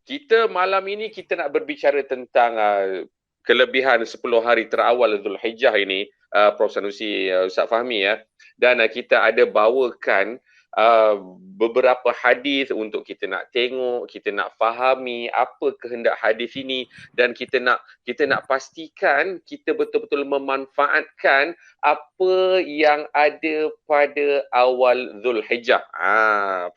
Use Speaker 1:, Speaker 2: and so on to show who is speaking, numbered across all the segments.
Speaker 1: Kita malam ini kita nak berbicara tentang kelebihan 10 hari terawal Zulhijjah ini, Prof. Sanusi, Ustaz Fahmi ya. Dan kita ada bawakan beberapa hadis untuk kita nak tengok, kita nak fahami apa kehendak hadis ini, dan kita nak pastikan kita betul-betul memanfaatkan apa yang ada pada awal Zulhijjah.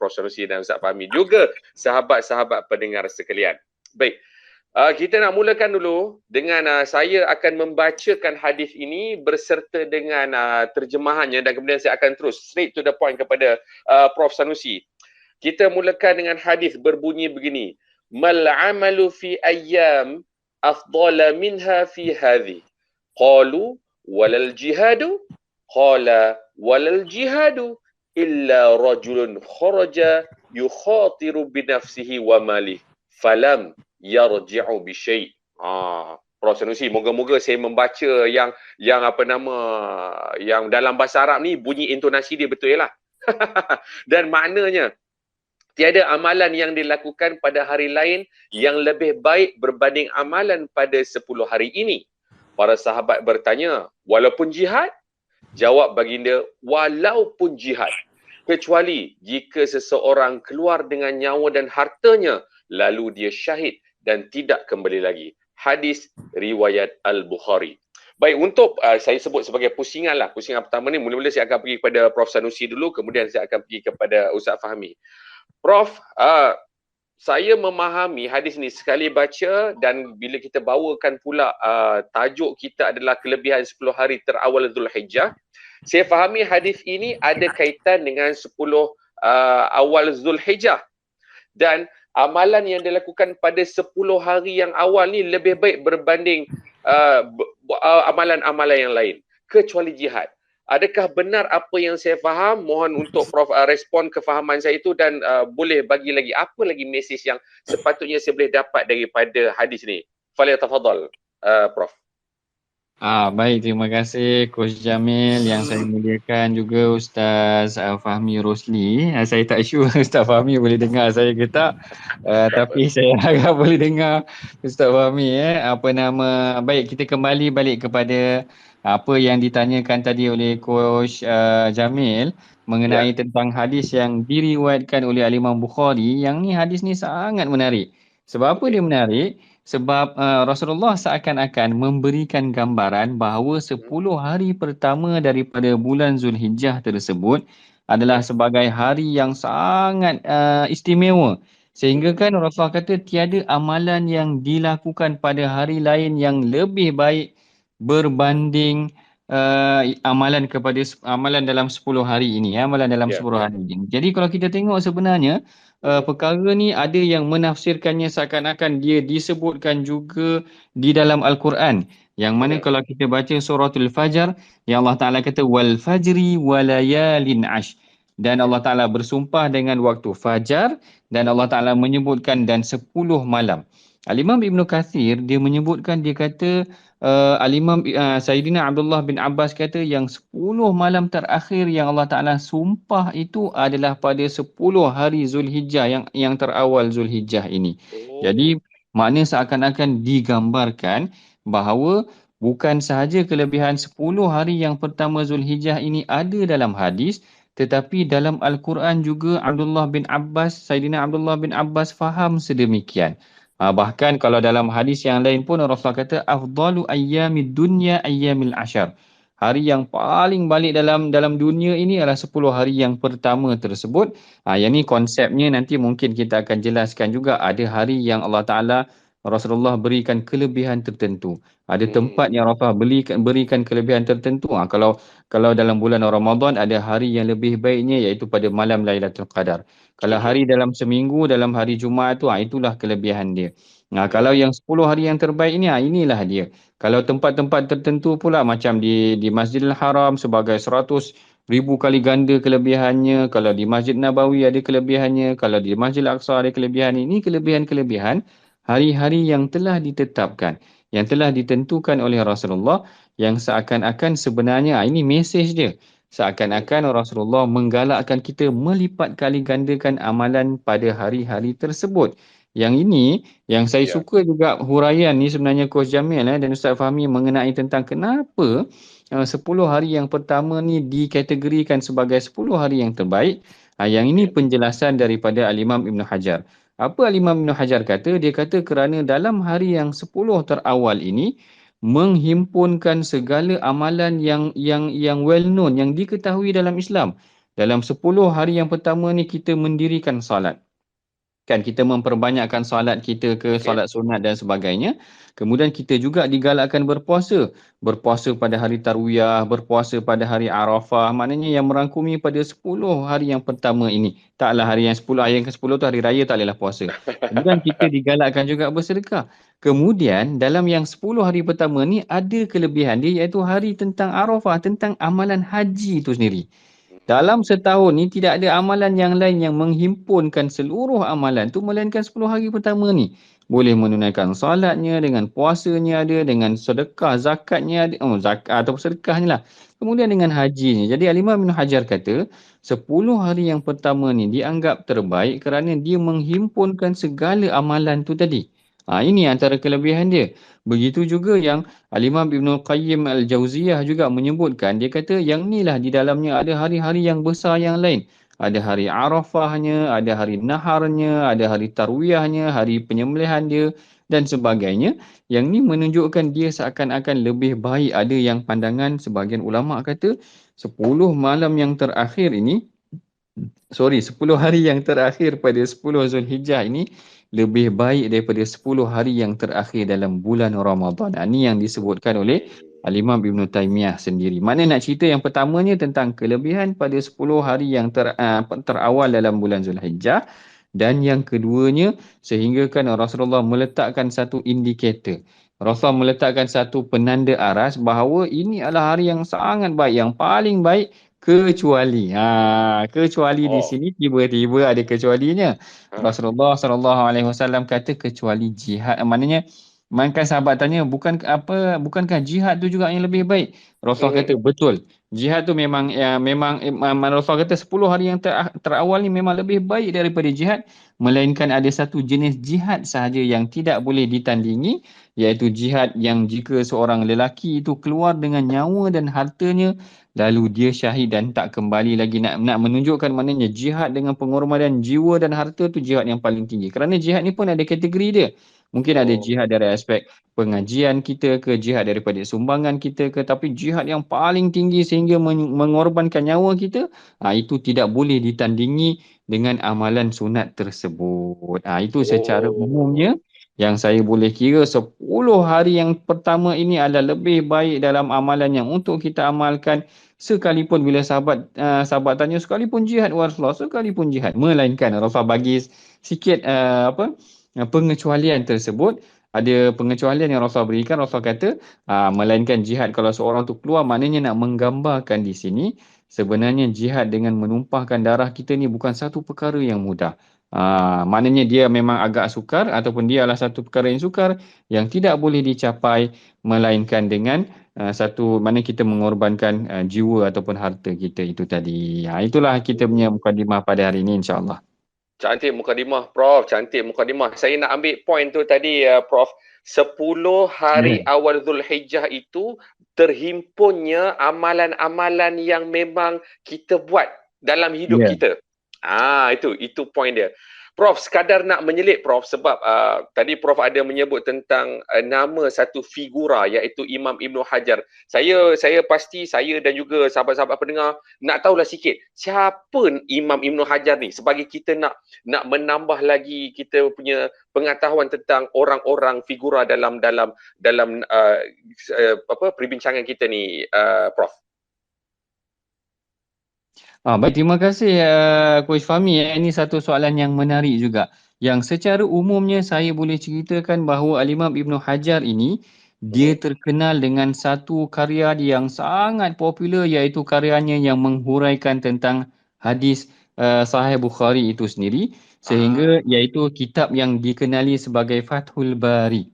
Speaker 1: Prof. Sanusi dan Ustaz Fahmi juga sahabat-sahabat pendengar sekalian. Baik, kita nak mulakan dulu dengan saya akan membacakan hadis ini berserta dengan terjemahannya, dan kemudian saya akan terus straight to the point kepada Prof. Sanusi. Kita mulakan dengan hadis berbunyi begini. Mal amalu fi ayyam afdala minha fi hadhi. Qalu walal jihadu? Qala walal jihadu illa rajulun kharaja yukhatiru binafsihi wa malih falam yarji'u bi syai'. Prof. Sanusi, moga-moga saya membaca yang yang dalam bahasa Arab ni bunyi intonasi dia betul lah. Dan maknanya tiada amalan yang dilakukan pada hari lain yang lebih baik berbanding amalan pada 10 hari ini. Para sahabat bertanya, walaupun jihad? Jawab baginda, walaupun jihad, kecuali jika seseorang keluar dengan nyawa dan hartanya lalu dia syahid dan tidak kembali lagi. Hadis riwayat Al-Bukhari. Baik, untuk saya sebut sebagai pusingan lah. Pusingan pertama ni, mula-mula saya akan pergi kepada Prof. Sanusi dulu, kemudian saya akan pergi kepada Ustaz Fahmi. Prof, saya memahami hadis ni sekali baca, dan bila kita bawakan pula tajuk kita adalah kelebihan 10 hari terawal Zulhijjah, saya fahami hadis ini ada kaitan dengan 10 awal Zulhijjah. Dan amalan yang dilakukan pada 10 hari yang awal ni lebih baik berbanding amalan-amalan yang lain, kecuali jihad. Adakah benar apa yang saya faham? Mohon untuk Prof respon kefahaman saya itu, dan boleh bagi lagi apa lagi mesej yang sepatutnya saya boleh dapat daripada hadis ni. Falyatafadhal, Prof.
Speaker 2: Baik, terima kasih Coach Jamil. Yang saya muliakan juga Ustaz Fahmi Rosli. Saya tak sure Ustaz Fahmi boleh dengar saya ke tak, tapi saya harap boleh dengar Ustaz Fahmi. Baik, kita kembali balik kepada apa yang ditanyakan tadi oleh Coach Jamil mengenai tentang hadis yang diriwayatkan oleh Al-Imam Bukhari. Yang ni, hadis ni sangat menarik. Sebab apa dia menarik? Sebab Rasulullah seakan-akan memberikan gambaran bahawa 10 hari pertama daripada bulan Zulhijjah tersebut adalah sebagai hari yang sangat istimewa. Sehingga kan Rasulullah kata tiada amalan yang dilakukan pada hari lain yang lebih baik berbanding amalan dalam 10 hari ini. Amalan dalam 10 hari ini. Jadi kalau kita tengok sebenarnya, perkara ni ada yang menafsirkannya seakan-akan dia disebutkan juga di dalam Al-Quran. Yang mana kalau kita baca suratul Fajar, yang Allah Ta'ala kata wal fajri walayalin ash. Dan Allah Ta'ala bersumpah dengan waktu fajar, dan Allah Ta'ala menyebutkan dan 10 malam. Al-Imam Ibn Kathir, dia menyebutkan, dia kata Al-Imam Sayyidina Abdullah bin Abbas kata yang 10 malam terakhir yang Allah Ta'ala sumpah itu adalah pada 10 hari Zulhijjah, yang terawal Zulhijjah ini. Jadi makna seakan-akan digambarkan bahawa bukan sahaja kelebihan 10 hari yang pertama Zulhijjah ini ada dalam hadis, tetapi dalam Al-Quran juga Sayyidina Abdullah bin Abbas faham sedemikian. Bahkan kalau dalam hadis yang lain pun Rasulullah kata afdalu ayyamid dunya ayyamil ashar. Hari yang paling balik dalam dunia ini adalah 10 hari yang pertama tersebut. Yang ni konsepnya nanti mungkin kita akan jelaskan juga. Ada hari yang Allah Ta'ala, Rasulullah berikan kelebihan tertentu. Ada tempat yang Rasulullah berikan kelebihan tertentu. Kalau dalam bulan Ramadan ada hari yang lebih baiknya, iaitu pada malam Lailatul Qadar. Kalau hari dalam seminggu, dalam hari Jumaat tu, itulah kelebihan dia. Kalau yang 10 hari yang terbaik ni, inilah dia. Kalau tempat-tempat tertentu pula macam di Masjidil Haram sebagai 100,000 kali ganda kelebihannya. Kalau di Masjid Nabawi ada kelebihannya. Kalau di Masjid Al-Aqsa ada kelebihan. Ini kelebihan-kelebihan hari-hari yang telah ditetapkan, yang telah ditentukan oleh Rasulullah, yang seakan-akan sebenarnya ini mesej dia. Seakan-akan Rasulullah menggalakkan kita melipat kali gandakan amalan pada hari-hari tersebut. Yang ini yang saya
Speaker 1: Ya.
Speaker 2: suka juga huraian ni sebenarnya Coach Jamil dan Ustaz Fahmi mengenai tentang kenapa 10 hari yang pertama ni dikategorikan sebagai 10 hari yang terbaik. Yang ini
Speaker 1: Ya.
Speaker 2: penjelasan daripada Al-Imam Ibn Hajar. Apa Al-Imam Ibn Hajar kata? Dia kata kerana dalam hari yang 10 terawal ini menghimpunkan segala amalan yang well known, yang diketahui dalam Islam. Dalam 10 hari yang pertama ni kita mendirikan salat. Kan kita memperbanyakkan solat kita ke
Speaker 1: Okey.
Speaker 2: solat sunat dan sebagainya. Kemudian kita juga digalakkan berpuasa. Berpuasa pada hari Tarwiyah, berpuasa pada hari Arafah. Maknanya yang merangkumi pada 10 hari yang pertama ini. Taklah hari yang 10, hari yang ke-10 tu hari raya tak bolehlah puasa. Kemudian kita digalakkan juga bersedekah. Kemudian dalam yang 10 hari pertama ni ada kelebihan dia iaitu hari tentang Arafah, tentang amalan haji itu sendiri. Dalam setahun ni tidak ada amalan yang lain yang menghimpunkan seluruh amalan tu melainkan 10 hari pertama ni. Boleh menunaikan solatnya, dengan puasanya ada, dengan sedekah, zakatnya ada, zakat atau sedekahnya lah. Kemudian dengan hajinya. Jadi Al-Imam Ibn Hajar kata, 10 hari yang pertama ni dianggap terbaik kerana dia menghimpunkan segala amalan tu tadi. Ini antara kelebihan dia. Begitu juga yang Al-Imam Ibn Qayyim Al-Jauziyah juga menyebutkan, dia kata yang inilah di dalamnya ada hari-hari yang besar yang lain. Ada hari Arafahnya, ada hari Naharnya, ada hari Tarwiyahnya, hari penyembelihan dia dan sebagainya. Yang ni menunjukkan dia seakan-akan lebih baik. Ada yang pandangan sebahagian ulama kata 10 malam yang terakhir ini 10 hari yang terakhir pada 10 Zulhijjah ini lebih baik daripada 10 hari yang terakhir dalam bulan Ramadan. Ini yang disebutkan oleh Al-Imam Ibn Taymiyah sendiri. Mana nak cerita yang pertamanya tentang kelebihan pada 10 hari yang terawal dalam bulan Zulhijjah. Dan yang keduanya, sehinggakan Rasulullah meletakkan satu indikator. Rasulullah meletakkan satu penanda aras bahawa ini adalah hari yang sangat baik, yang paling baik kecuali di
Speaker 1: Oh.
Speaker 2: sini tiba-tiba ada kecualinya.
Speaker 1: Ha.
Speaker 2: Rasulullah SAW kata kecuali jihad. Maknanya sahabat tanya bukankah jihad tu juga yang lebih baik? Rasulullah kata betul. Jihad tu memang Rasulullah kata 10 hari yang terawal ni memang lebih baik daripada jihad, melainkan ada satu jenis jihad sahaja yang tidak boleh ditandingi, iaitu jihad yang jika seorang lelaki itu keluar dengan nyawa dan hartanya lalu dia syahid dan tak kembali lagi, nak menunjukkan maknanya jihad dengan pengorbanan jiwa dan harta tu jihad yang paling tinggi. Kerana jihad ni pun ada kategori dia. Mungkin ada
Speaker 1: Oh.
Speaker 2: jihad dari aspek pengajian kita ke, jihad daripada sumbangan kita ke, tapi jihad yang paling tinggi sehingga mengorbankan nyawa kita, itu tidak boleh ditandingi dengan amalan sunat tersebut. Itu secara
Speaker 1: Oh.
Speaker 2: umumnya yang saya boleh kira 10 hari yang pertama ini adalah lebih baik dalam amalan yang untuk kita amalkan, sekalipun bila sahabat tanya sekalipun jihad Rasulullah, sekalipun jihad, melainkan Rasulullah bagi sikit pengecualian tersebut. Ada pengecualian yang Rasulullah berikan. Rasulullah kata melainkan jihad kalau seorang tu keluar, maknanya nak menggambarkan di sini sebenarnya jihad dengan menumpahkan darah kita ni bukan satu perkara yang mudah. Maknanya dia memang agak sukar ataupun dia adalah satu perkara yang sukar yang tidak boleh dicapai melainkan dengan mana kita mengorbankan jiwa ataupun harta kita itu tadi. Itulah kita punya mukadimah pada hari ini, insya-Allah.
Speaker 1: Cantik mukadimah, Prof. Cantik mukadimah. Saya nak ambil point tu tadi, Prof. 10 hari awal Zulhijjah itu terhimpunnya amalan-amalan yang memang kita buat dalam hidup kita. Itu point dia. Prof, sekadar nak menyelit Prof, sebab tadi Prof ada menyebut tentang nama satu figura iaitu Imam Ibn Hajar. Saya pasti, saya dan juga sahabat-sahabat pendengar nak tahulah sikit siapa Imam Ibn Hajar ni, sebagai kita nak menambah lagi kita punya pengetahuan tentang orang-orang figura dalam perbincangan kita ni, Prof.
Speaker 2: Baik, terima kasih Coach Fahmi. Ini satu soalan yang menarik juga. Yang secara umumnya saya boleh ceritakan bahawa Al-Imam Ibn Hajar ini dia terkenal dengan satu karya yang sangat popular, iaitu karyanya yang menghuraikan tentang hadis Sahih Bukhari itu sendiri, sehingga iaitu kitab yang dikenali sebagai Fathul Bari.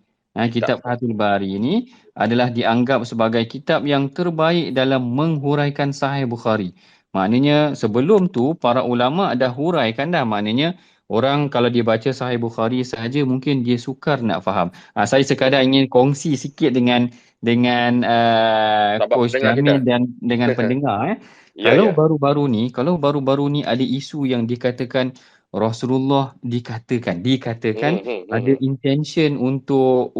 Speaker 2: Kitab Fathul Bari ini adalah dianggap sebagai kitab yang terbaik dalam menghuraikan Sahih Bukhari. Maknanya sebelum tu para ulama dah huraikan dah, maknanya Orang kalau dia baca Sahih Bukhari sahaja mungkin dia sukar nak faham. Saya sekadar ingin kongsi sikit dengan
Speaker 1: Sahabat
Speaker 2: Coach
Speaker 1: pendengar kita.
Speaker 2: Jamil dan dengan pendengar.
Speaker 1: Ya, ya.
Speaker 2: Kalau baru-baru ni ada isu yang dikatakan Rasulullah dikatakan ada
Speaker 1: Hmm.
Speaker 2: intention untuk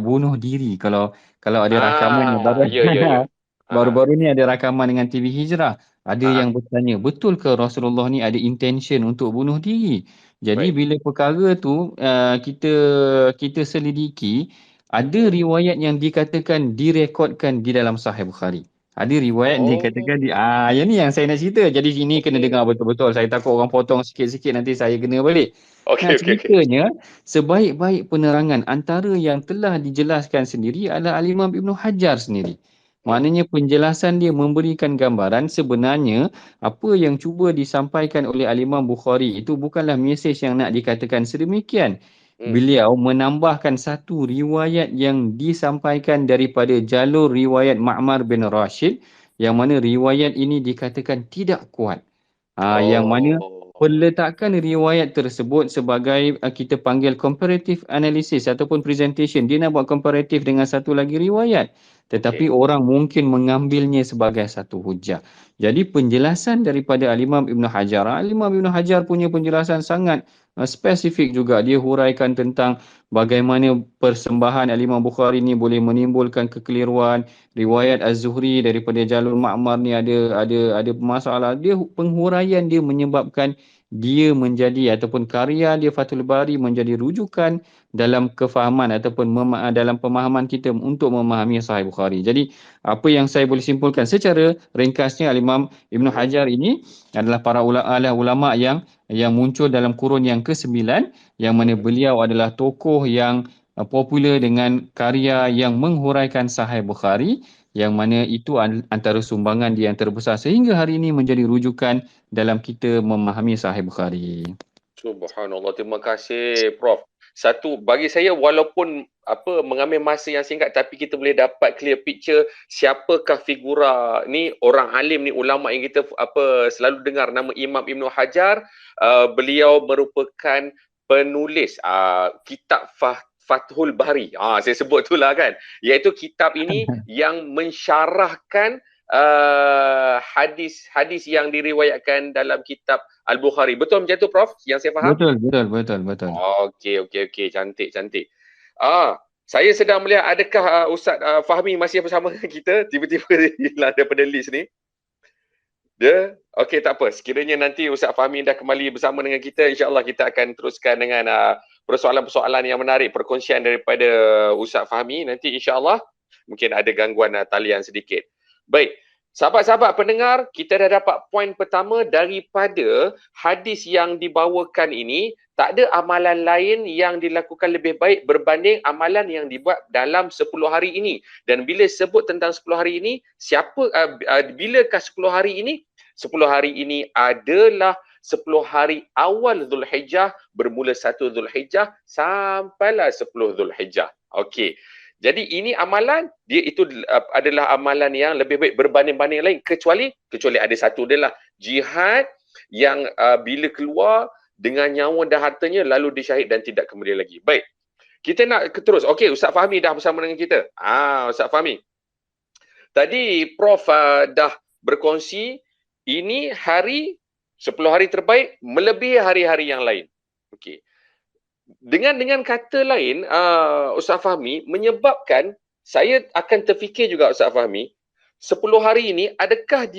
Speaker 2: bunuh diri. Kalau ada rakaman
Speaker 1: Ya, ya, ya.
Speaker 2: baru-baru ni ada rakaman dengan TV Hijrah. Ada
Speaker 1: Ah,
Speaker 2: yang bertanya, betul ke Rasulullah ni ada intention untuk bunuh diri? Jadi
Speaker 1: baik.
Speaker 2: bila perkara tu kita selidiki, ada
Speaker 1: Mhm.
Speaker 2: riwayat yang dikatakan direkodkan di dalam Sahih Bukhari. Ada riwayat dikatakan
Speaker 1: Oh,
Speaker 2: yang ni yang saya nak cerita. Jadi sini kena dengar
Speaker 1: okey.
Speaker 2: betul-betul. Saya takut orang potong sikit-sikit nanti saya kena balik. Nah,
Speaker 1: Okey, okey, okey.
Speaker 2: ceritanya sebaik-baik penerangan antara yang telah dijelaskan sendiri adalah Al-Imam Ibn Hajar sendiri.
Speaker 1: Hmm.
Speaker 2: Maknanya penjelasan dia memberikan gambaran sebenarnya apa yang cuba disampaikan oleh Al-Imam Bukhari itu bukanlah mesej yang nak dikatakan sedemikian.
Speaker 1: Hmm.
Speaker 2: Beliau menambahkan satu riwayat yang disampaikan daripada jalur riwayat Ma'mar bin Rashid yang mana riwayat ini dikatakan tidak kuat. Yang mana
Speaker 1: Oh,
Speaker 2: peletakan riwayat tersebut sebagai kita panggil comparative analysis ataupun presentation. Dia nak buat comparative dengan satu lagi riwayat. Tetapi
Speaker 1: okey.
Speaker 2: orang mungkin mengambilnya sebagai satu hujah. Jadi penjelasan daripada Al-Imam Ibn Hajar. Al-Imam Ibn Hajar punya penjelasan sangat spesifik juga. Dia huraikan tentang bagaimana persembahan Al-Imam Bukhari ni boleh menimbulkan kekeliruan. Riwayat Az-Zuhri daripada jalur Ma'mar ni ada masalah. Dia penghuraian dia menyebabkan dia menjadi ataupun karya dia Fathul Bari menjadi rujukan dalam kefahaman ataupun dalam pemahaman kita untuk memahami Sahih Bukhari. Jadi apa yang saya boleh simpulkan secara ringkasnya Al-Imam Ibn
Speaker 1: Mhm.
Speaker 2: Hajar ini adalah para ulama yang muncul dalam kurun yang ke-9 yang mana
Speaker 1: Mhm.
Speaker 2: beliau adalah tokoh yang popular dengan karya yang menghuraikan Sahih Bukhari yang mana itu antara sumbangan dia yang terbesar sehingga hari ini menjadi rujukan dalam kita memahami Sahih Bukhari.
Speaker 1: Subhanallah, terima kasih Prof. Satu, bagi saya walaupun mengambil masa yang singkat tapi kita boleh dapat clear picture siapakah figura ni, orang alim ni, ulama yang kita selalu dengar nama Imam Ibn Hajar. Beliau merupakan penulis kitab Fathul Bari. Saya sebut itulah kan. Iaitu kitab ini yang mensyarahkan hadis-hadis yang diriwayatkan dalam kitab Al-Bukhari. Betul macam tu Prof? Yang saya faham?
Speaker 2: Betul.
Speaker 1: Okey. Cantik, cantik. Saya sedang melihat adakah Ustaz Fahmi masih bersama kita? Tiba-tiba hilang daripada list ni. Dia? Okey, tak apa. Sekiranya nanti Ustaz Fahmi dah kembali bersama dengan kita, insya-Allah kita akan teruskan dengan persoalan-persoalan yang menarik, perkongsian daripada Ustaz Fahmi. Nanti insya-Allah mungkin ada gangguan talian sedikit. Baik. Sahabat-sahabat pendengar, kita dah dapat poin pertama daripada hadis yang dibawakan ini. Tak ada amalan lain yang dilakukan lebih baik berbanding amalan yang dibuat dalam 10 hari ini. Dan bila sebut tentang 10 hari ini, bilakah 10 hari ini? 10 hari ini adalah 10 hari awal Zulhijjah, bermula 1 Zulhijjah sampailah 10 Zulhijjah. Okey. Jadi ini amalan, dia itu adalah amalan yang lebih baik berbanding-banding lain kecuali ada satu adalah jihad yang bila keluar dengan nyawa dan hartanya lalu disyahid dan tidak kembali lagi. Baik. Kita nak terus. Okey, Ustaz Fahmi dah bersama dengan kita. Ustaz Fahmi. Tadi Prof dah berkongsi ini hari 10 hari terbaik melebihi hari-hari yang lain. Okey. Dengan kata lain, Ustaz Fahmi, menyebabkan saya akan terfikir juga Ustaz Fahmi, 10 hari ini adakah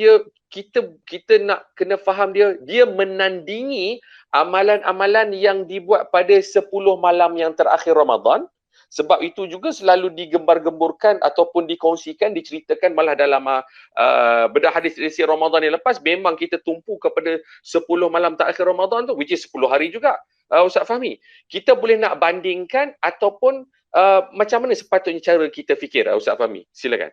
Speaker 1: kita nak kena faham dia menandingi amalan-amalan yang dibuat pada 10 malam yang terakhir Ramadan? Sebab itu juga selalu digembar-gemburkan ataupun dikongsikan, diceritakan malah dalam bedah hadis edisi Ramadan yang lepas, memang kita tumpu kepada 10 malam terakhir Ramadan tu, which is 10 hari juga. Ustaz Fahmi, kita boleh nak bandingkan ataupun macam mana sepatutnya cara kita fikir, Ustaz Fahmi? Silakan.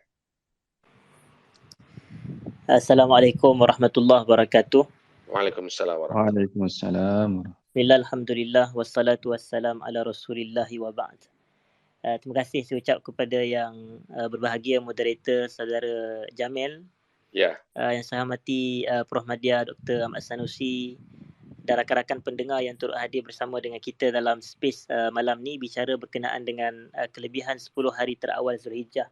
Speaker 3: Assalamualaikum warahmatullahi wabarakatuh.
Speaker 1: Waalaikumsalam warahmatullahi wabarakatuh.
Speaker 2: Waalaikumsalam.
Speaker 3: Bismillah, alhamdulillah, wassalatu wassalam ala rasulillahi wa ba'd. Terima kasih saya ucap kepada yang berbahagia moderator saudara Jamil.
Speaker 1: Ya.
Speaker 3: Yang saya hormati Prof Madya Dr. Ahmad Sanusi, dan rakan-rakan pendengar yang turut hadir bersama dengan kita dalam space malam ni bicara berkenaan dengan kelebihan 10 hari terawal Zulhijjah.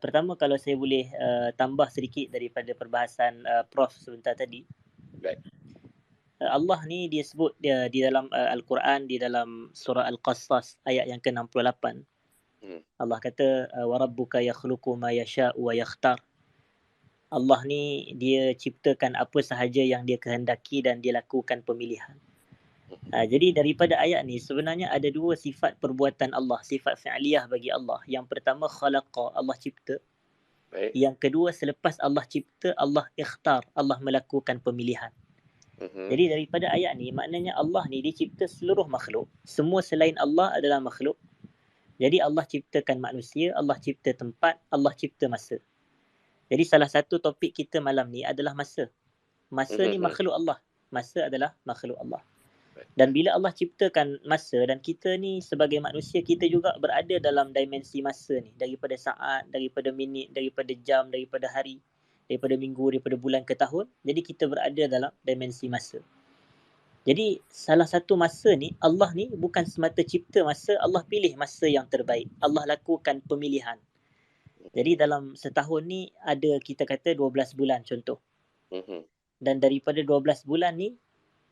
Speaker 3: Pertama, kalau saya boleh tambah sedikit daripada perbahasan Prof sebentar tadi.
Speaker 1: Baik.
Speaker 3: Allah ni dia sebut dia di dalam Al-Quran, di dalam surah Al-Qassas ayat yang ke-68. Allah kata wa rabbuka yakhluqu ma yasha'u wa yakhtar. Allah ni dia ciptakan apa sahaja yang dia kehendaki dan dia lakukan pemilihan. Jadi daripada ayat ni sebenarnya ada dua sifat perbuatan Allah, sifat fi'liyah bagi Allah. Yang pertama khalaqa, Allah cipta.
Speaker 1: Baik.
Speaker 3: Yang kedua, selepas Allah cipta, Allah ikhtar, Allah melakukan pemilihan. Jadi daripada ayat ni maknanya Allah ni dia cipta seluruh makhluk. Semua selain Allah adalah makhluk. Jadi Allah ciptakan manusia, Allah cipta tempat, Allah cipta masa. Jadi salah satu topik kita malam ni adalah masa. Masa ni makhluk Allah. Masa adalah makhluk Allah. Dan bila Allah ciptakan masa dan kita ni sebagai manusia, kita juga berada dalam dimensi masa ni. Daripada saat, daripada minit, daripada jam, daripada hari, daripada minggu, daripada bulan ke tahun. Jadi kita berada dalam dimensi masa. Jadi salah satu masa ni, Allah ni bukan semata cipta masa, Allah pilih masa yang terbaik. Allah lakukan pemilihan. Jadi dalam setahun ni ada kita kata 12 bulan contoh. Dan daripada 12 bulan ni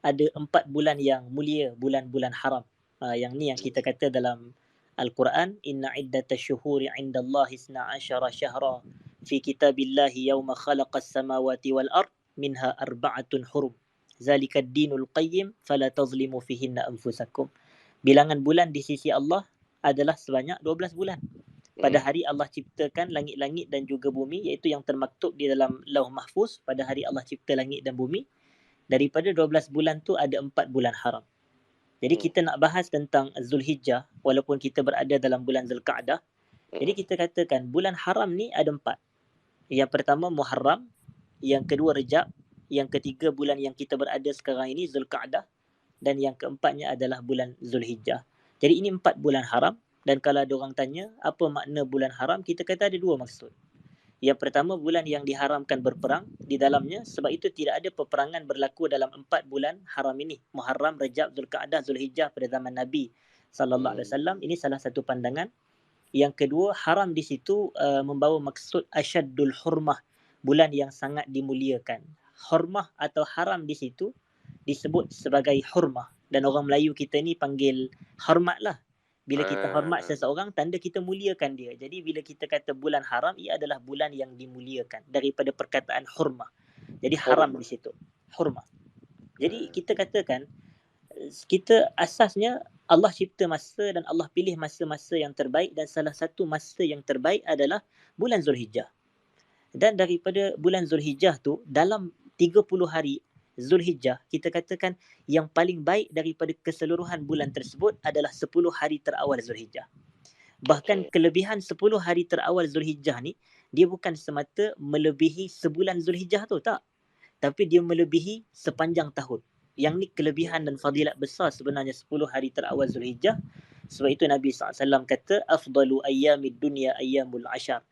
Speaker 3: ada 4 bulan yang mulia, bulan-bulan haram. Yang ni yang kita kata dalam Al-Quran, inna iddatash syuhuri 'indallahi 12 syahra fi kitabillahi yawma khalaqas samawati wal ard minha arba'atun hurum. Zalikad dinul qayyim fala tazlimu fihinna anfusakum. Bilangan bulan di sisi Allah adalah sebanyak 12 bulan. Pada hari Allah ciptakan langit-langit dan juga bumi, iaitu yang termaktub di dalam Lauh Mahfuz. Pada hari Allah cipta langit dan bumi, daripada 12 bulan tu ada 4 bulan haram. Jadi kita nak bahas tentang Zulhijjah walaupun kita berada dalam bulan Zulqa'dah. Jadi kita katakan bulan haram ni ada 4. Yang pertama Muharram, yang kedua Rejab, yang ketiga bulan yang kita berada sekarang ini Zulqa'dah, dan yang keempatnya adalah bulan Zulhijjah. Jadi ini 4 bulan haram. Dan kalau ada orang tanya apa makna bulan haram, kita kata ada 2 maksud. Yang pertama, bulan yang diharamkan berperang di dalamnya, sebab itu tidak ada peperangan berlaku dalam 4 bulan haram ini. Muharram, Rejab, Zulqa'dah, Zulhijjah pada zaman Nabi SAW. Ini salah satu pandangan. Yang kedua, haram di situ membawa maksud asyaddul hurmah, bulan yang sangat dimuliakan. Hurmah atau haram di situ disebut sebagai hurmah. Dan orang Melayu kita ni panggil hormat lah. Bila kita hormat seseorang, tanda kita muliakan dia. Jadi bila kita kata bulan haram, ia adalah bulan yang dimuliakan daripada perkataan hurmah. Jadi haram di situ. Hurmah. Jadi kita katakan, kita asasnya Allah cipta masa dan Allah pilih masa-masa yang terbaik, dan salah satu masa yang terbaik adalah bulan Zulhijjah. Dan daripada bulan Zulhijjah tu, dalam 30 hari Zulhijjah, kita katakan yang paling baik daripada keseluruhan bulan tersebut adalah 10 hari terawal Zulhijjah. Bahkan kelebihan 10 hari terawal Zulhijjah ni, dia bukan semata melebihi sebulan Zulhijjah tu, tak. Tapi dia melebihi sepanjang tahun. Yang ni kelebihan dan fadilat besar sebenarnya 10 hari terawal Zulhijjah. Sebab itu Nabi SAW kata, afdalu ayyamid dunya ayyamul ashar.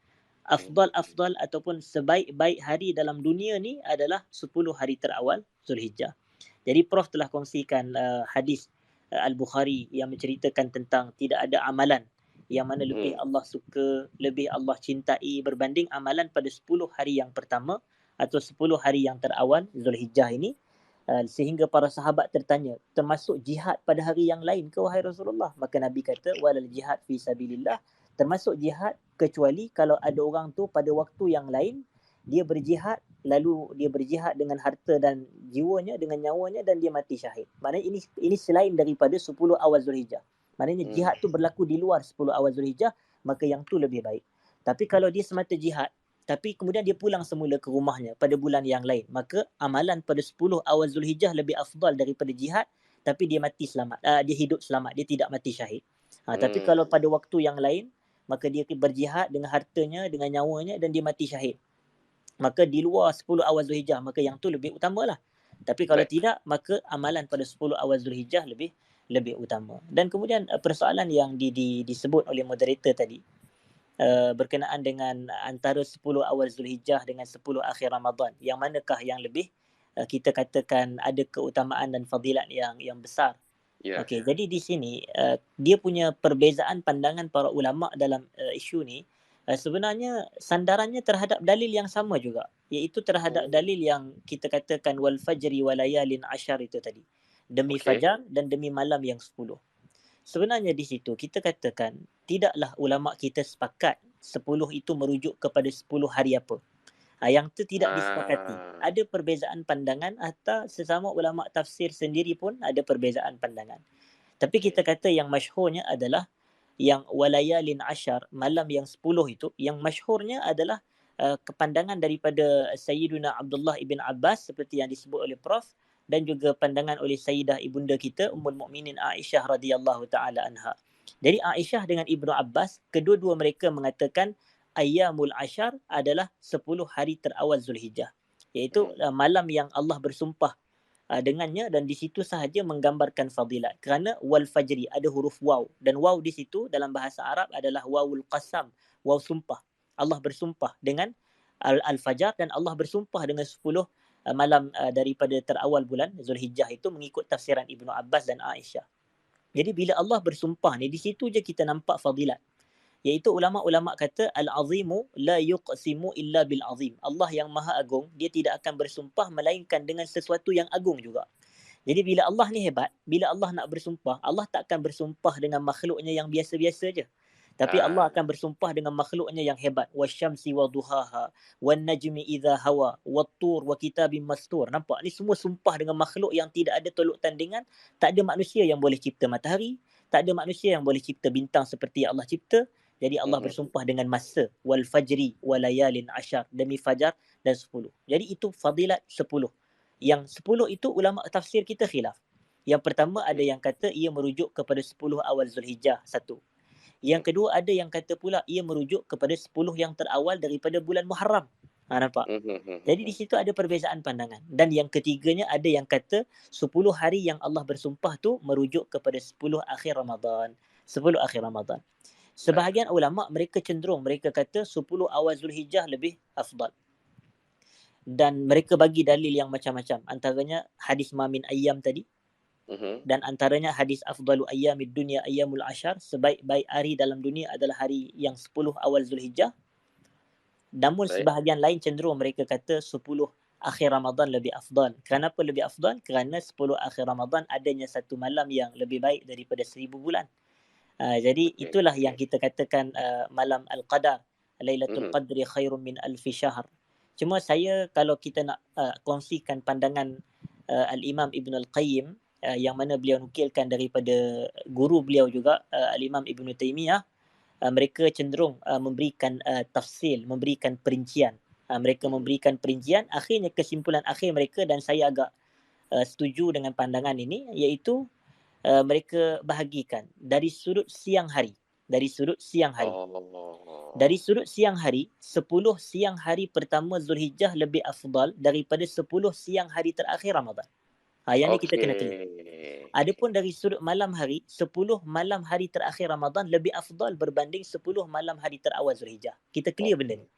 Speaker 3: Afdal ataupun sebaik-baik hari dalam dunia ni adalah 10 hari terawal Zulhijjah. Jadi Prof telah kongsikan hadis Al-Bukhari yang menceritakan tentang tidak ada amalan yang mana lebih Allah suka, lebih Allah cintai berbanding amalan pada 10 hari yang pertama atau 10 hari yang terawal Zulhijjah ini. Sehingga para sahabat tertanya, termasuk jihad pada hari yang lain ke wahai Rasulullah? Maka Nabi kata, walal jihad fi sabilillah, termasuk jihad kecuali kalau ada orang tu pada waktu yang lain dia berjihad, lalu dia berjihad dengan harta dan jiwanya, dengan nyawanya, dan dia mati syahid. Maknanya ini selain daripada 10 awal Zulhijjah. Maknanya jihad tu berlaku di luar 10 awal Zulhijjah, maka yang tu lebih baik. Tapi kalau dia semata jihad, tapi kemudian dia pulang semula ke rumahnya pada bulan yang lain, maka amalan pada 10 awal Zulhijjah lebih afdal daripada jihad, tapi dia mati selamat, dia hidup selamat, dia tidak mati syahid. Tapi kalau pada waktu yang lain, maka dia berjihad dengan hartanya, dengan nyawanya, dan dia mati syahid, maka di luar 10 awal Zulhijjah, maka yang tu lebih utamalah. Tapi kalau tidak, maka amalan pada 10 awal Zulhijjah lebih utama. Dan kemudian persoalan yang disebut oleh moderator tadi berkenaan dengan antara 10 awal Zulhijjah dengan 10 akhir Ramadan, yang manakah yang lebih kita katakan ada keutamaan dan fadilat yang besar. Okey, jadi di sini dia punya perbezaan pandangan para ulama dalam isu ni sebenarnya sandarannya terhadap dalil yang sama juga, iaitu terhadap dalil yang kita katakan wal fajri wa layalin ashar itu tadi. Demi fajar dan demi malam yang 10. Sebenarnya di situ kita katakan tidaklah ulama kita sepakat 10 itu merujuk kepada 10 hari apa. Yang itu tidak disepakati. Ada perbezaan pandangan atau sesama ulama tafsir sendiri pun ada perbezaan pandangan. Tapi kita kata yang masyhurnya adalah yang walayalin ashar, malam yang 10 itu, yang masyhurnya adalah kepandangan daripada Sayyiduna Abdullah ibn Abbas seperti yang disebut oleh Prof, dan juga pandangan oleh Sayyidah ibunda kita Ummul Mukminin Aisyah radhiyallahu taala anha. Jadi Aisyah dengan Ibnu Abbas, kedua-dua mereka mengatakan Ayyamul Ashar adalah 10 hari terawal Zulhijjah, iaitu malam yang Allah bersumpah dengannya, dan di situ sahaja menggambarkan fadilat. Kerana wal fajri ada huruf waw, dan waw di situ dalam bahasa Arab adalah wawul qasam, waw sumpah. Allah bersumpah dengan al-fajar, dan Allah bersumpah dengan 10 malam daripada terawal bulan Zulhijjah itu mengikut tafsiran Ibnu Abbas dan Aisyah. Jadi bila Allah bersumpah ni, di situ je kita nampak fadilat. Iaitu ulama-ulama kata al-azimu la yuqsimu illa bil azim. Allah yang maha agung, dia tidak akan bersumpah melainkan dengan sesuatu yang agung juga. Jadi bila Allah ni hebat, bila Allah nak bersumpah, Allah tak akan bersumpah dengan makhluknya yang biasa-biasa je. Tapi Allah akan bersumpah dengan makhluknya yang hebat. Wasyamsi wa duhaha, wan najmi idza hawa, wat-tur wa kitabim mastur. Nampak? Ni semua sumpah dengan makhluk yang tidak ada tolok tandingan. Tak ada manusia yang boleh cipta matahari, tak ada manusia yang boleh cipta bintang seperti Allah cipta. Jadi Allah bersumpah dengan masa, wal fajri wa layalin ashar, demi fajar dan 10. Jadi itu fadilat 10. Yang 10 itu ulama tafsir kita khilaf. Yang pertama ada yang kata ia merujuk kepada 10 awal Zulhijjah, satu. Yang kedua ada yang kata pula ia merujuk kepada 10 yang terawal daripada bulan Muharram. Nampak? Jadi di situ ada perbezaan pandangan. Dan yang ketiganya ada yang kata 10 hari yang Allah bersumpah tu merujuk kepada 10 akhir Ramadan. 10 akhir Ramadan. Sebahagian ulama mereka cenderung, mereka kata 10 awal Zulhijjah lebih afdal. Dan mereka bagi dalil yang macam-macam. Antaranya hadis Mamin Ayyam tadi. Dan antaranya hadis afdalu ayyamid dunya ayyamul ashar, sebaik-baik hari dalam dunia adalah hari yang 10 awal Zulhijjah. Namun sebahagian lain cenderung mereka kata 10 akhir Ramadan lebih afdal. Kenapa lebih afdal? Kerana 10 akhir Ramadan adanya satu malam yang lebih baik daripada 1000 bulan. Jadi itulah yang kita katakan malam Al-Qadar, Lailatul Qadri khairum min alfi syahr. Cuma saya kalau kita nak kongsikan pandangan Al-Imam Ibn Al-Qayyim, yang mana beliau nukilkan daripada guru beliau juga, Al-Imam Ibn Taymiyah, mereka cenderung memberikan tafsil, memberikan perincian. Mereka memberikan perincian, akhirnya kesimpulan akhir mereka, dan saya agak setuju dengan pandangan ini, iaitu mereka bahagikan dari sudut siang hari. Dari sudut siang hari. Dari sudut siang hari, 10 siang hari pertama Zulhijjah lebih afdal daripada 10 siang hari terakhir Ramadan. Yang ni kita kena clear. Adapun dari sudut malam hari, 10 malam hari terakhir Ramadan lebih afdal berbanding 10 malam hari terawal Zulhijjah. Kita clear benda ni.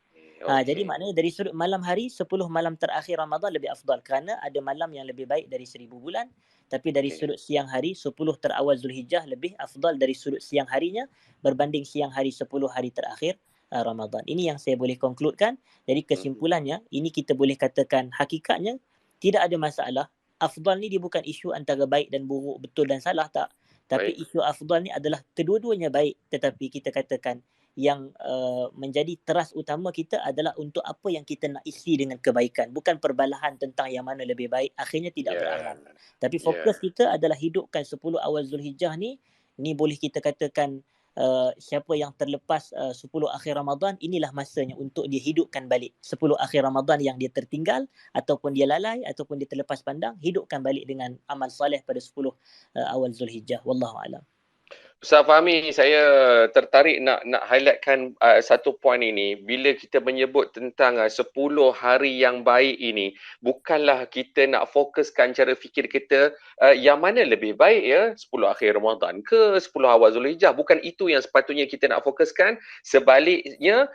Speaker 3: Jadi maknanya dari sudut malam hari, 10 malam terakhir Ramadan lebih afdal kerana ada malam yang lebih baik dari 1000 bulan. Tapi dari sudut siang hari, 10 terawal Zulhijjah lebih afdal dari sudut siang harinya berbanding siang hari 10 hari terakhir Ramadan. Ini yang saya boleh konkludkan. Jadi kesimpulannya, ini kita boleh katakan hakikatnya tidak ada masalah. Afdal ni dia bukan isu antara baik dan buruk, betul dan salah, tak. Tapi isu afdal ni adalah kedua-duanya baik, tetapi kita katakan yang menjadi teras utama kita adalah untuk apa yang kita nak isi dengan kebaikan, bukan perbalahan tentang yang mana lebih baik, akhirnya tidak beramal. Tapi fokus kita adalah hidupkan 10 awal Zulhijjah ni boleh kita katakan siapa yang terlepas 10 akhir Ramadan, inilah masanya untuk dia hidupkan balik 10 akhir Ramadan yang dia tertinggal ataupun dia lalai ataupun dia terlepas pandang, hidupkan balik dengan amal soleh pada 10 awal Zulhijjah. Wallahu a'lam.
Speaker 1: Ustaz Fahmi, saya tertarik nak highlightkan satu poin ini. Bila kita menyebut tentang 10 hari yang baik ini, bukanlah kita nak fokuskan cara fikir kita yang mana lebih baik ya, 10 akhir Ramadan ke 10 awal Zulhijjah. Bukan itu yang sepatutnya kita nak fokuskan. Sebaliknya,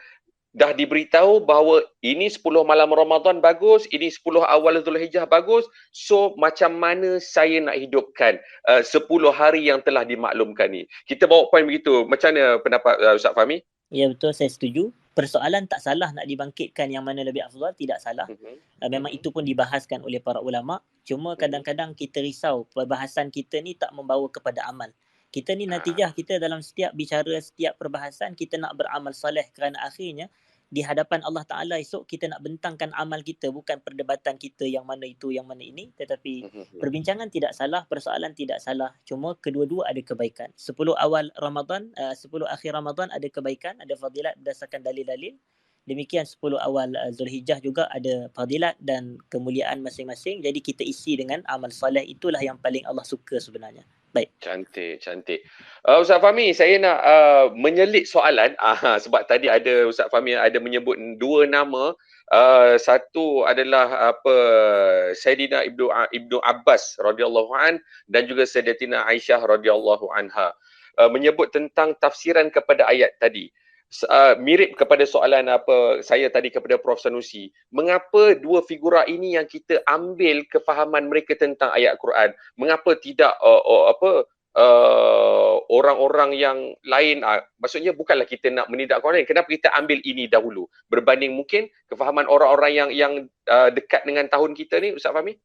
Speaker 1: dah diberitahu bahawa ini 10 malam Ramadan bagus, ini 10 awal Zulhijjah bagus, so macam mana saya nak hidupkan 10 hari yang telah dimaklumkan ni? Kita bawa poin begitu. Macam mana pendapat Ustaz Fahmi?
Speaker 3: Ya, betul, saya setuju. Persoalan tak salah nak dibangkitkan yang mana lebih afdal, tidak salah. Memang itu pun dibahaskan oleh para ulama. Cuma kadang-kadang kita risau perbahasan kita ni tak membawa kepada amal. Kita ni natijah kita dalam setiap bicara, setiap perbahasan kita nak beramal soleh, kerana akhirnya di hadapan Allah Ta'ala esok kita nak bentangkan amal kita, bukan perdebatan kita yang mana itu, yang mana ini. Tetapi perbincangan tidak salah, persoalan tidak salah. Cuma kedua-dua ada kebaikan. 10 awal Ramadan, 10 akhir Ramadan ada kebaikan, ada fadilat berdasarkan dalil-dalil. Demikian 10 awal Zulhijjah juga ada fadilat dan kemuliaan masing-masing. Jadi kita isi dengan amal soleh, itulah yang paling Allah suka sebenarnya. Baik.
Speaker 1: Cantik. Ustaz Fahmi, saya nak menyelit soalan sebab tadi ada Ustaz Fahmi ada menyebut dua nama. Satu adalah Sayyidina Ibnu Abbas radhiyallahu an dan juga Sayyidatina Aisyah radhiyallahu anha. Menyebut tentang tafsiran kepada ayat tadi. Mirip kepada soalan saya tadi kepada Prof Sanusi, mengapa dua figura ini yang kita ambil kefahaman mereka tentang ayat Quran, mengapa tidak orang-orang yang lain? Maksudnya bukanlah kita nak menindak orang lain, kenapa kita ambil ini dahulu berbanding mungkin kefahaman orang-orang yang dekat dengan tahun kita ni, Ustaz Fahmi?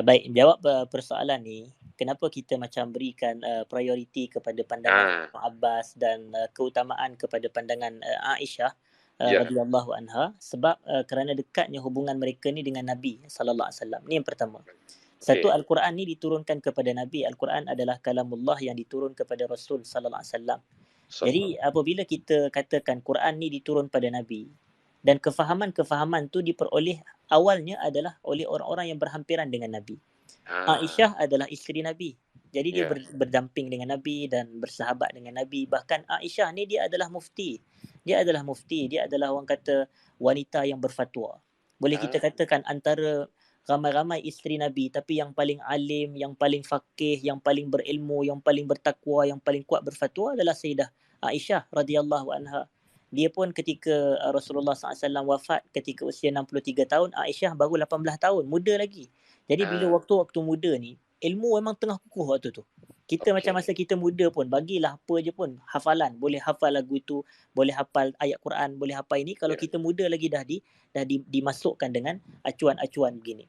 Speaker 3: Baik, jawab persoalan ni. Kenapa kita macam berikan prioriti kepada pandangan Abbas dan keutamaan kepada pandangan Aisyah radhiyallahu anha? Sebab kerana dekatnya hubungan mereka ni dengan Nabi sallallahu alaihi wasallam. Ni yang pertama. Satu, Al-Quran ni diturunkan kepada Nabi. Al-Quran adalah kalamullah yang diturun kepada Rasul sallallahu alaihi wasallam. Jadi apabila kita katakan Quran ni diturun pada Nabi dan kefahaman-kefahaman tu diperoleh awalnya adalah oleh orang-orang yang berhampiran dengan Nabi. Aisyah adalah isteri Nabi. Jadi dia berdamping dengan Nabi dan bersahabat dengan Nabi. Bahkan Aisyah ni dia adalah mufti. Dia adalah orang kata wanita yang berfatwa. Boleh kita katakan antara ramai-ramai isteri Nabi, tapi yang paling alim, yang paling faqih, yang paling berilmu, yang paling bertakwa, yang paling kuat berfatwa adalah Sayyidah Aisyah radhiyallahu anha. Dia pun ketika Rasulullah SAW wafat ketika usia 63 tahun, Aisyah baru 18 tahun, muda lagi. Jadi bila waktu-waktu muda ni, ilmu memang tengah kukuh waktu tu. Kita macam masa kita muda pun, bagilah apa je pun, hafalan. Boleh hafal lagu itu, boleh hafal ayat Quran, boleh hafal ini. Kalau kita muda lagi dah dimasukkan dengan acuan-acuan begini.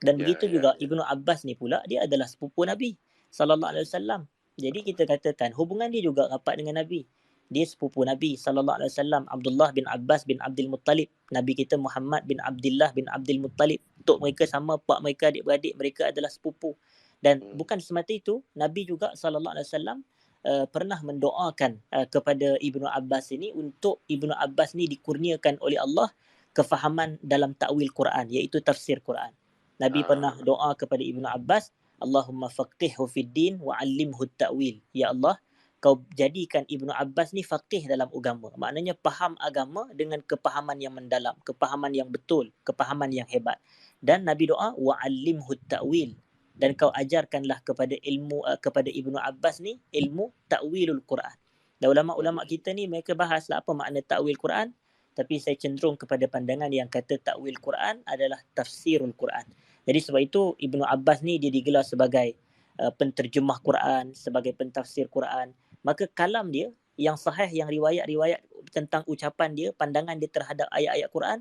Speaker 3: Dan begitu juga Ibnu Abbas ni pula, dia adalah sepupu Nabi sallallahu alaihi wasallam. Jadi kita katakan hubungan dia juga rapat dengan Nabi. Dia sepupu Nabi sallallahu alaihi wasallam, Abdullah bin Abbas bin Abdul Muttalib. Nabi kita Muhammad bin Abdullah bin Abdul Muttalib. Tok mereka sama, pak mereka, adik-beradik mereka adalah sepupu. Dan bukan semata itu, Nabi juga sallallahu alaihi wasallam pernah mendoakan kepada Ibnu Abbas ini untuk Ibnu Abbas ni dikurniakan oleh Allah kefahaman dalam takwil Quran, iaitu tafsir Quran. Nabi pernah doa kepada Ibnu Abbas, Allahumma faqihhu fid din wa 'allimhu at-ta'wil. Ya Allah, kau jadikan Ibnu Abbas ni faqih dalam agama. Maknanya faham agama dengan kepahaman yang mendalam, kepahaman yang betul, kepahaman yang hebat. Dan Nabi doa wa 'allimhu at-ta'wil, dan kau ajarkanlah kepada kepada Ibnu Abbas ni ilmu ta'wilul Quran. Dan ulama-ulama kita ni mereka bahaslah apa makna ta'wil Quran, tapi saya cenderung kepada pandangan yang kata ta'wil Quran adalah tafsirul Quran. Jadi sebab itu Ibnu Abbas ni dia digelar sebagai penterjemah Quran, sebagai pentafsir Quran. Maka kalam dia yang sahih, yang riwayat-riwayat tentang ucapan dia, pandangan dia terhadap ayat-ayat Quran,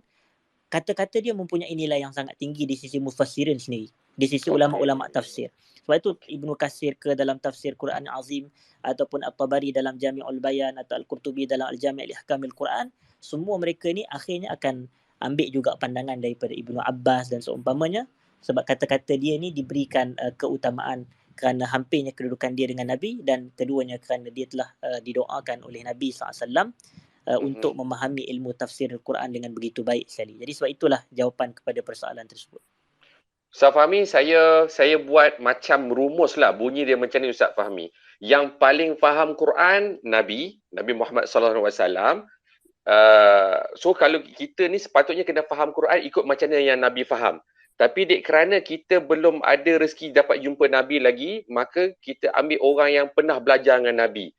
Speaker 3: kata-kata dia mempunyai nilai yang sangat tinggi di sisi mufassirin sendiri, di sisi ulama-ulama tafsir. Sebab itu Ibnu Katsir ke dalam tafsir Quran Azim, ataupun At-Tabari dalam Jami'ul Bayan, atau Al-Qurtubi dalam Al-Jami' li-Ahkamil Quran, semua mereka ni akhirnya akan ambil juga pandangan daripada Ibnu Abbas dan seumpamanya, sebab kata-kata dia ni diberikan keutamaan kerana hampirnya kedudukan dia dengan Nabi, dan keduanya kerana dia telah didoakan oleh Nabi SAW untuk memahami ilmu tafsir Al-Quran dengan begitu baik sekali. Jadi sebab itulah jawapan kepada persoalan tersebut.
Speaker 1: Ustaz Fahmi, saya buat macam rumus lah, bunyi dia macam ni Ustaz Fahmi. Yang paling faham Quran, Nabi Muhammad SAW. So kalau kita ni sepatutnya kena faham Quran ikut macam mana yang Nabi faham. Tapi kerana kita belum ada rezeki dapat jumpa Nabi lagi, maka kita ambil orang yang pernah belajar dengan Nabi.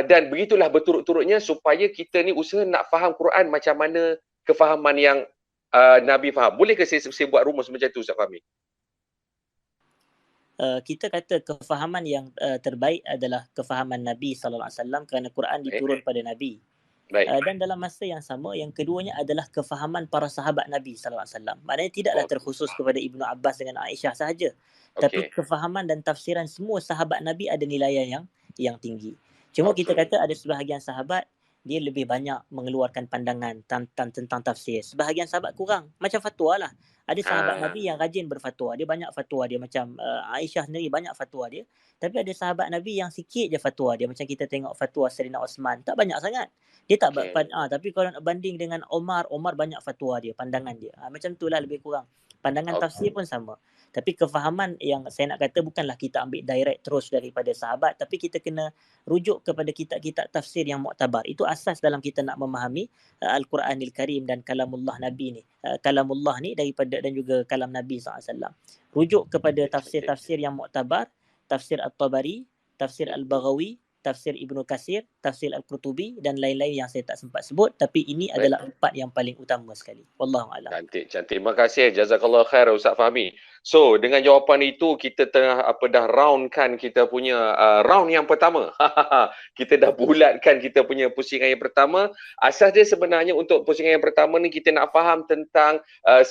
Speaker 1: Dan begitulah berturut-turutnya supaya kita ni usaha nak faham Quran macam mana kefahaman yang Nabi faham. Boleh ke saya buat rumus macam tu, Ustaz Fahmi?
Speaker 3: Kita kata kefahaman yang terbaik adalah kefahaman Nabi SAW kerana Quran diturun pada Nabi. Dan dalam masa yang sama, yang keduanya adalah kefahaman para sahabat Nabi SAW. Maknanya tidaklah terkhusus kepada Ibnu Abbas dengan Aisyah sahaja. Tapi kefahaman dan tafsiran semua sahabat Nabi ada nilaian yang tinggi. Cuma kita kata ada sebahagian sahabat dia lebih banyak mengeluarkan pandangan tentang tafsir. Sebahagian sahabat kurang. Macam fatwa lah. Ada sahabat Nabi yang rajin berfatwa. Dia banyak fatwa dia. Macam Aisyah sendiri banyak fatwa dia. Tapi ada sahabat Nabi yang sikit je fatwa dia. Macam kita tengok fatwa Sayyidina Osman. Tak banyak sangat. Dia tak tapi kalau nak banding dengan Omar banyak fatwa dia, pandangan dia. Macam itulah lebih kurang. Pandangan tafsir pun sama. Tapi kefahaman yang saya nak kata bukanlah kita ambil direct terus daripada sahabat, tapi kita kena rujuk kepada kitab-kitab tafsir yang muktabar. Itu asas dalam kita nak memahami Al-Quranil Karim dan kalamullah Nabi ni. Kalamullah ni daripada dan juga kalam Nabi SAW. Rujuk kepada tafsir-tafsir yang muktabar, tafsir At-Tabari, tafsir Al-Baghawi, tafsir Ibnu Katsir, tafsir Al-Qurtubi dan lain-lain yang saya tak sempat sebut, tapi ini adalah 4 yang paling utama sekali. Wallahu a'lam.
Speaker 1: Cantik. Terima kasih. Jazakallah khair Ustaz Fahmi. So, dengan jawapan itu kita tengah dah roundkan kita punya round yang pertama. Kita dah bulatkan kita punya pusingan yang pertama. Asas dia sebenarnya untuk pusingan yang pertama ni kita nak faham tentang 10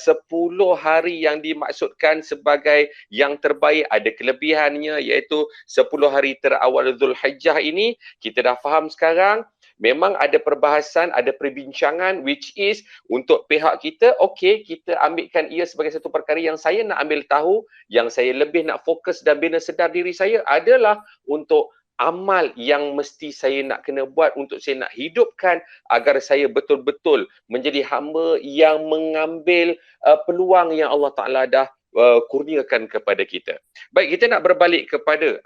Speaker 1: hari yang dimaksudkan sebagai yang terbaik. Ada kelebihannya iaitu 10 hari terawal Zulhijjah ini. Kita dah faham sekarang. Memang ada perbahasan, ada perbincangan which is untuk pihak kita, okey, kita ambilkan ia sebagai satu perkara yang saya nak ambil tahu, yang saya lebih nak fokus dan bina sedar diri saya adalah untuk amal yang mesti saya nak kena buat, untuk saya nak hidupkan agar saya betul-betul menjadi hamba yang mengambil peluang yang Allah Ta'ala dah kurniakan kepada kita. Baik, kita nak berbalik kepada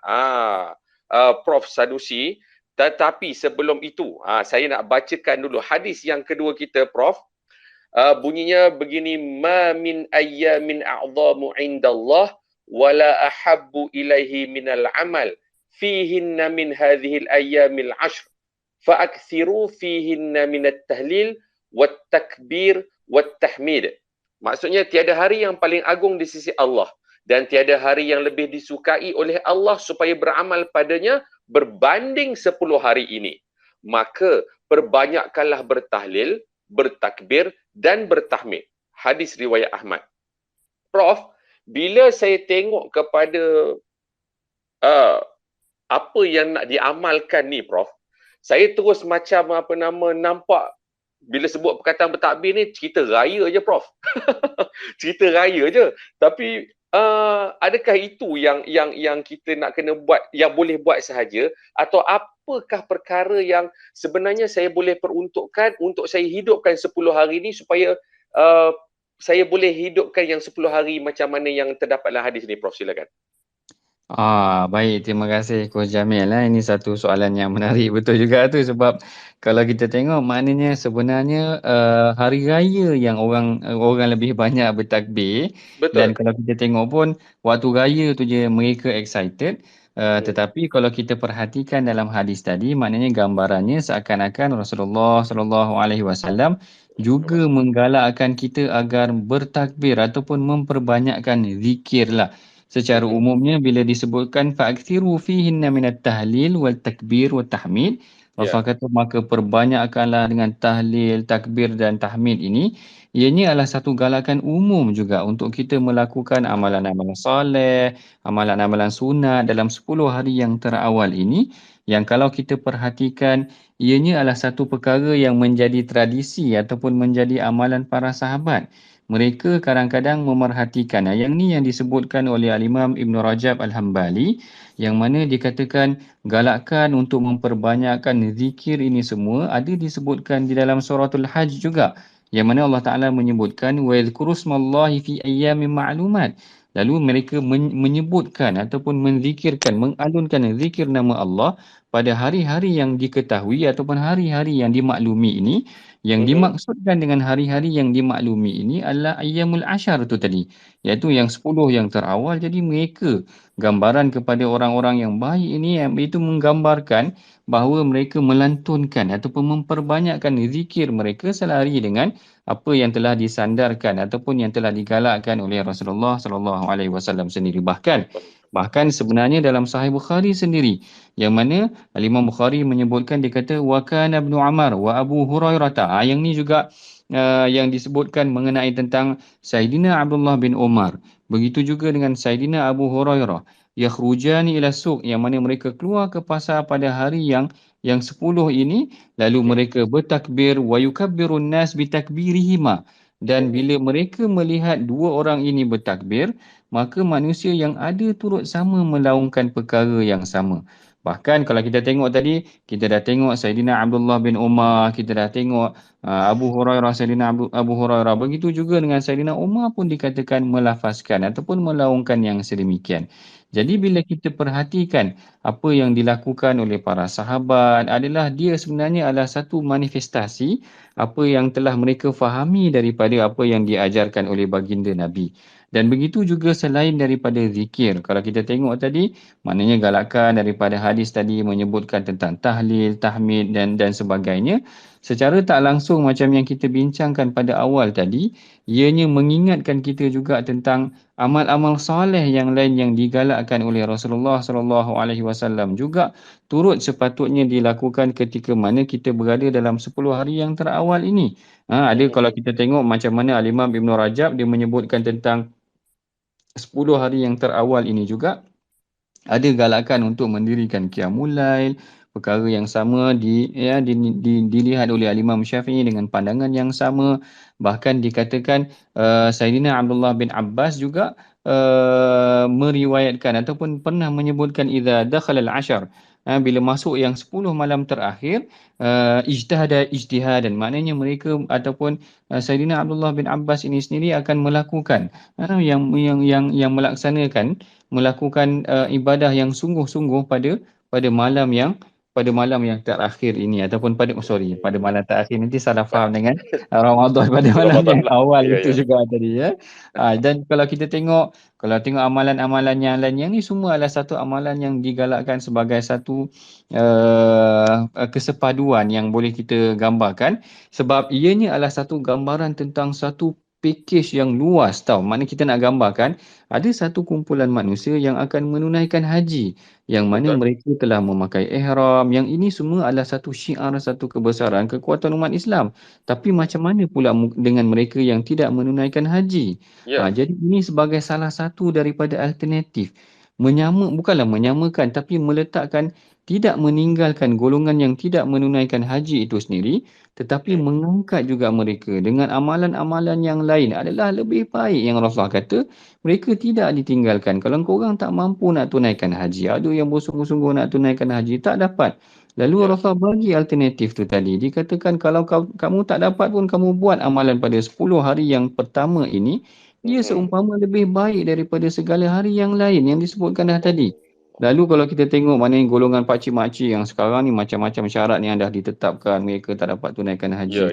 Speaker 1: Prof. Sanusi. Tetapi sebelum itu, saya nak bacakan dulu hadis yang kedua kita, Prof. Bunyinya begini, ma min ayyamin a'zamu indallah wala ahabbu ilaihi minal amal fihinna min hadhil ayyamil ashr fa'akthiru fihinna minat tahlil wat takbir wat tahmid. Maksudnya tiada hari yang paling agung di sisi Allah dan tiada hari yang lebih disukai oleh Allah supaya beramal padanya berbanding 10 hari ini. Maka perbanyakkanlah bertahlil, bertakbir dan bertahmid. Hadis riwayat Ahmad. Prof, bila saya tengok kepada apa yang nak diamalkan ni, Prof, saya terus macam nampak bila sebut perkataan bertakbir ni cerita raya je, Prof. Cerita raya je. Tapi adakah itu yang kita nak kena buat, yang boleh buat sahaja, atau apakah perkara yang sebenarnya saya boleh peruntukkan untuk saya hidupkan 10 hari ini supaya saya boleh hidupkan yang 10 hari macam mana yang terdapat dalam hadis ni, Prof, silakan.
Speaker 2: Baik, terima kasih Coach Jamil. Ini satu soalan yang menarik betul juga tu, sebab kalau kita tengok maknanya sebenarnya hari raya yang orang lebih banyak bertakbir. Betul. Dan kalau kita tengok pun waktu raya tu je mereka excited. Tetapi kalau kita perhatikan dalam hadis tadi, maknanya gambarannya seakan-akan Rasulullah SAW juga menggalakkan kita agar bertakbir ataupun memperbanyakkan zikir lah. Secara umumnya bila disebutkan fa'akthiru fihinna minat tahlil wal takbir wal tahmid, Rasul kata maka perbanyakkanlah dengan tahlil, takbir dan tahmid ini. Ianya adalah satu galakan umum juga untuk kita melakukan amalan-amalan soleh, amalan-amalan sunat dalam 10 hari yang terawal ini, yang kalau kita perhatikan ianya adalah satu perkara yang menjadi tradisi ataupun menjadi amalan para sahabat. Mereka kadang-kadang memerhatikan. Yang ni yang disebutkan oleh Al-Imam Ibn Rajab Al-Hambali, yang mana dikatakan galakkan untuk memperbanyakkan zikir ini semua ada disebutkan di dalam suratul Hajj juga, yang mana Allah Ta'ala menyebutkan wa yadhkuru smallahi fi ayyamin ma'lumat. Lalu mereka menyebutkan ataupun menzikirkan, mengalunkan zikir nama Allah pada hari-hari yang diketahui ataupun hari-hari yang dimaklumi ini, yang dimaksudkan dengan hari-hari yang dimaklumi ini adalah ayyamul ashar tu tadi, iaitu yang 10 yang terawal. Jadi mereka gambaran kepada orang-orang yang baik ini itu menggambarkan bahawa mereka melantunkan ataupun memperbanyakkan zikir mereka selari dengan apa yang telah disandarkan ataupun yang telah digalakkan oleh Rasulullah sallallahu alaihi wasallam sendiri. Bahkan sebenarnya dalam Sahih Bukhari sendiri, yang mana Imam Bukhari menyebutkan, dia kata wa kana Ibnu Umar wa Abu Hurairah. Yang ni juga yang disebutkan mengenai tentang Saidina Abdullah bin Umar. Begitu juga dengan Saidina Abu Hurairah. Yakhrujani ila suq, yang mana mereka keluar ke pasar pada hari yang 10 ini, lalu mereka bertakbir wa yukabbirun nas bitakbirihima. Dan bila mereka melihat dua orang ini bertakbir, maka manusia yang ada turut sama melaungkan perkara yang sama. Bahkan kalau kita tengok tadi, kita dah tengok Saidina Abdullah bin Umar, kita dah tengok Abu Hurairah, Saidina Abu Hurairah. Begitu juga dengan Saidina Umar pun dikatakan melafazkan ataupun melaungkan yang sedemikian. Jadi bila kita perhatikan apa yang dilakukan oleh para sahabat, adalah dia sebenarnya adalah satu manifestasi apa yang telah mereka fahami daripada apa yang diajarkan oleh baginda Nabi. Dan begitu juga selain daripada zikir. Kalau kita tengok tadi, maknanya galakan daripada hadis tadi menyebutkan tentang tahlil, tahmid dan sebagainya. Secara tak langsung macam yang kita bincangkan pada awal tadi, ianya mengingatkan kita juga tentang amal-amal soleh yang lain yang digalakkan oleh Rasulullah sallallahu alaihi wasallam juga turut sepatutnya dilakukan ketika mana kita berada dalam 10 hari yang terawal ini. Ada kalau kita tengok macam mana Al-Imam Ibn Rajab dia menyebutkan tentang 10 hari yang terawal ini juga ada galakan untuk mendirikan Qiyamul Lail. Perkara yang sama dilihat oleh Al-Imam Syafi'i dengan pandangan yang sama. Bahkan dikatakan Saidina Abdullah bin Abbas juga meriwayatkan ataupun pernah menyebutkan idza dakhala al-ashar, bila masuk yang 10 malam terakhir, ijtihadan, maknanya mereka ataupun Saidina Abdullah bin Abbas ini sendiri akan melakukan melakukan ibadah yang sungguh-sungguh pada malam yang terakhir ini ataupun pada malam terakhir, nanti salah faham dengan Ramadan pada malam yang awal itu juga tadi ya. Dan kalau kita tengok amalan-amalan yang lain, yang ni semua adalah satu amalan yang digalakkan sebagai satu kesepaduan yang boleh kita gambarkan, sebab ianya adalah satu gambaran tentang satu package yang luas tau. Maknanya kita nak gambarkan ada satu kumpulan manusia yang akan menunaikan haji, yang mana mereka telah memakai ihram. Yang ini semua adalah satu syiar, satu kebesaran kekuatan umat Islam. Tapi macam mana pula dengan mereka yang tidak menunaikan haji? Jadi ini sebagai salah satu daripada alternatif. Bukanlah menyamakan, tapi meletakkan, tidak meninggalkan golongan yang tidak menunaikan haji itu sendiri, tetapi mengangkat juga mereka dengan amalan-amalan yang lain adalah lebih baik. Yang Rasulullah kata, mereka tidak ditinggalkan. Kalau korang tak mampu nak tunaikan haji, ada yang bersungguh-sungguh nak tunaikan haji, tak dapat, lalu Rasulullah bagi alternatif tu tadi. Dikatakan kalau kamu tak dapat pun, kamu buat amalan pada 10 hari yang pertama ini, dia seumpama lebih baik daripada segala hari yang lain yang disebutkan dah tadi. Lalu kalau kita tengok maknanya golongan pakcik-makcik yang sekarang ni macam-macam syarat yang dah ditetapkan, mereka tak dapat tunaikan haji.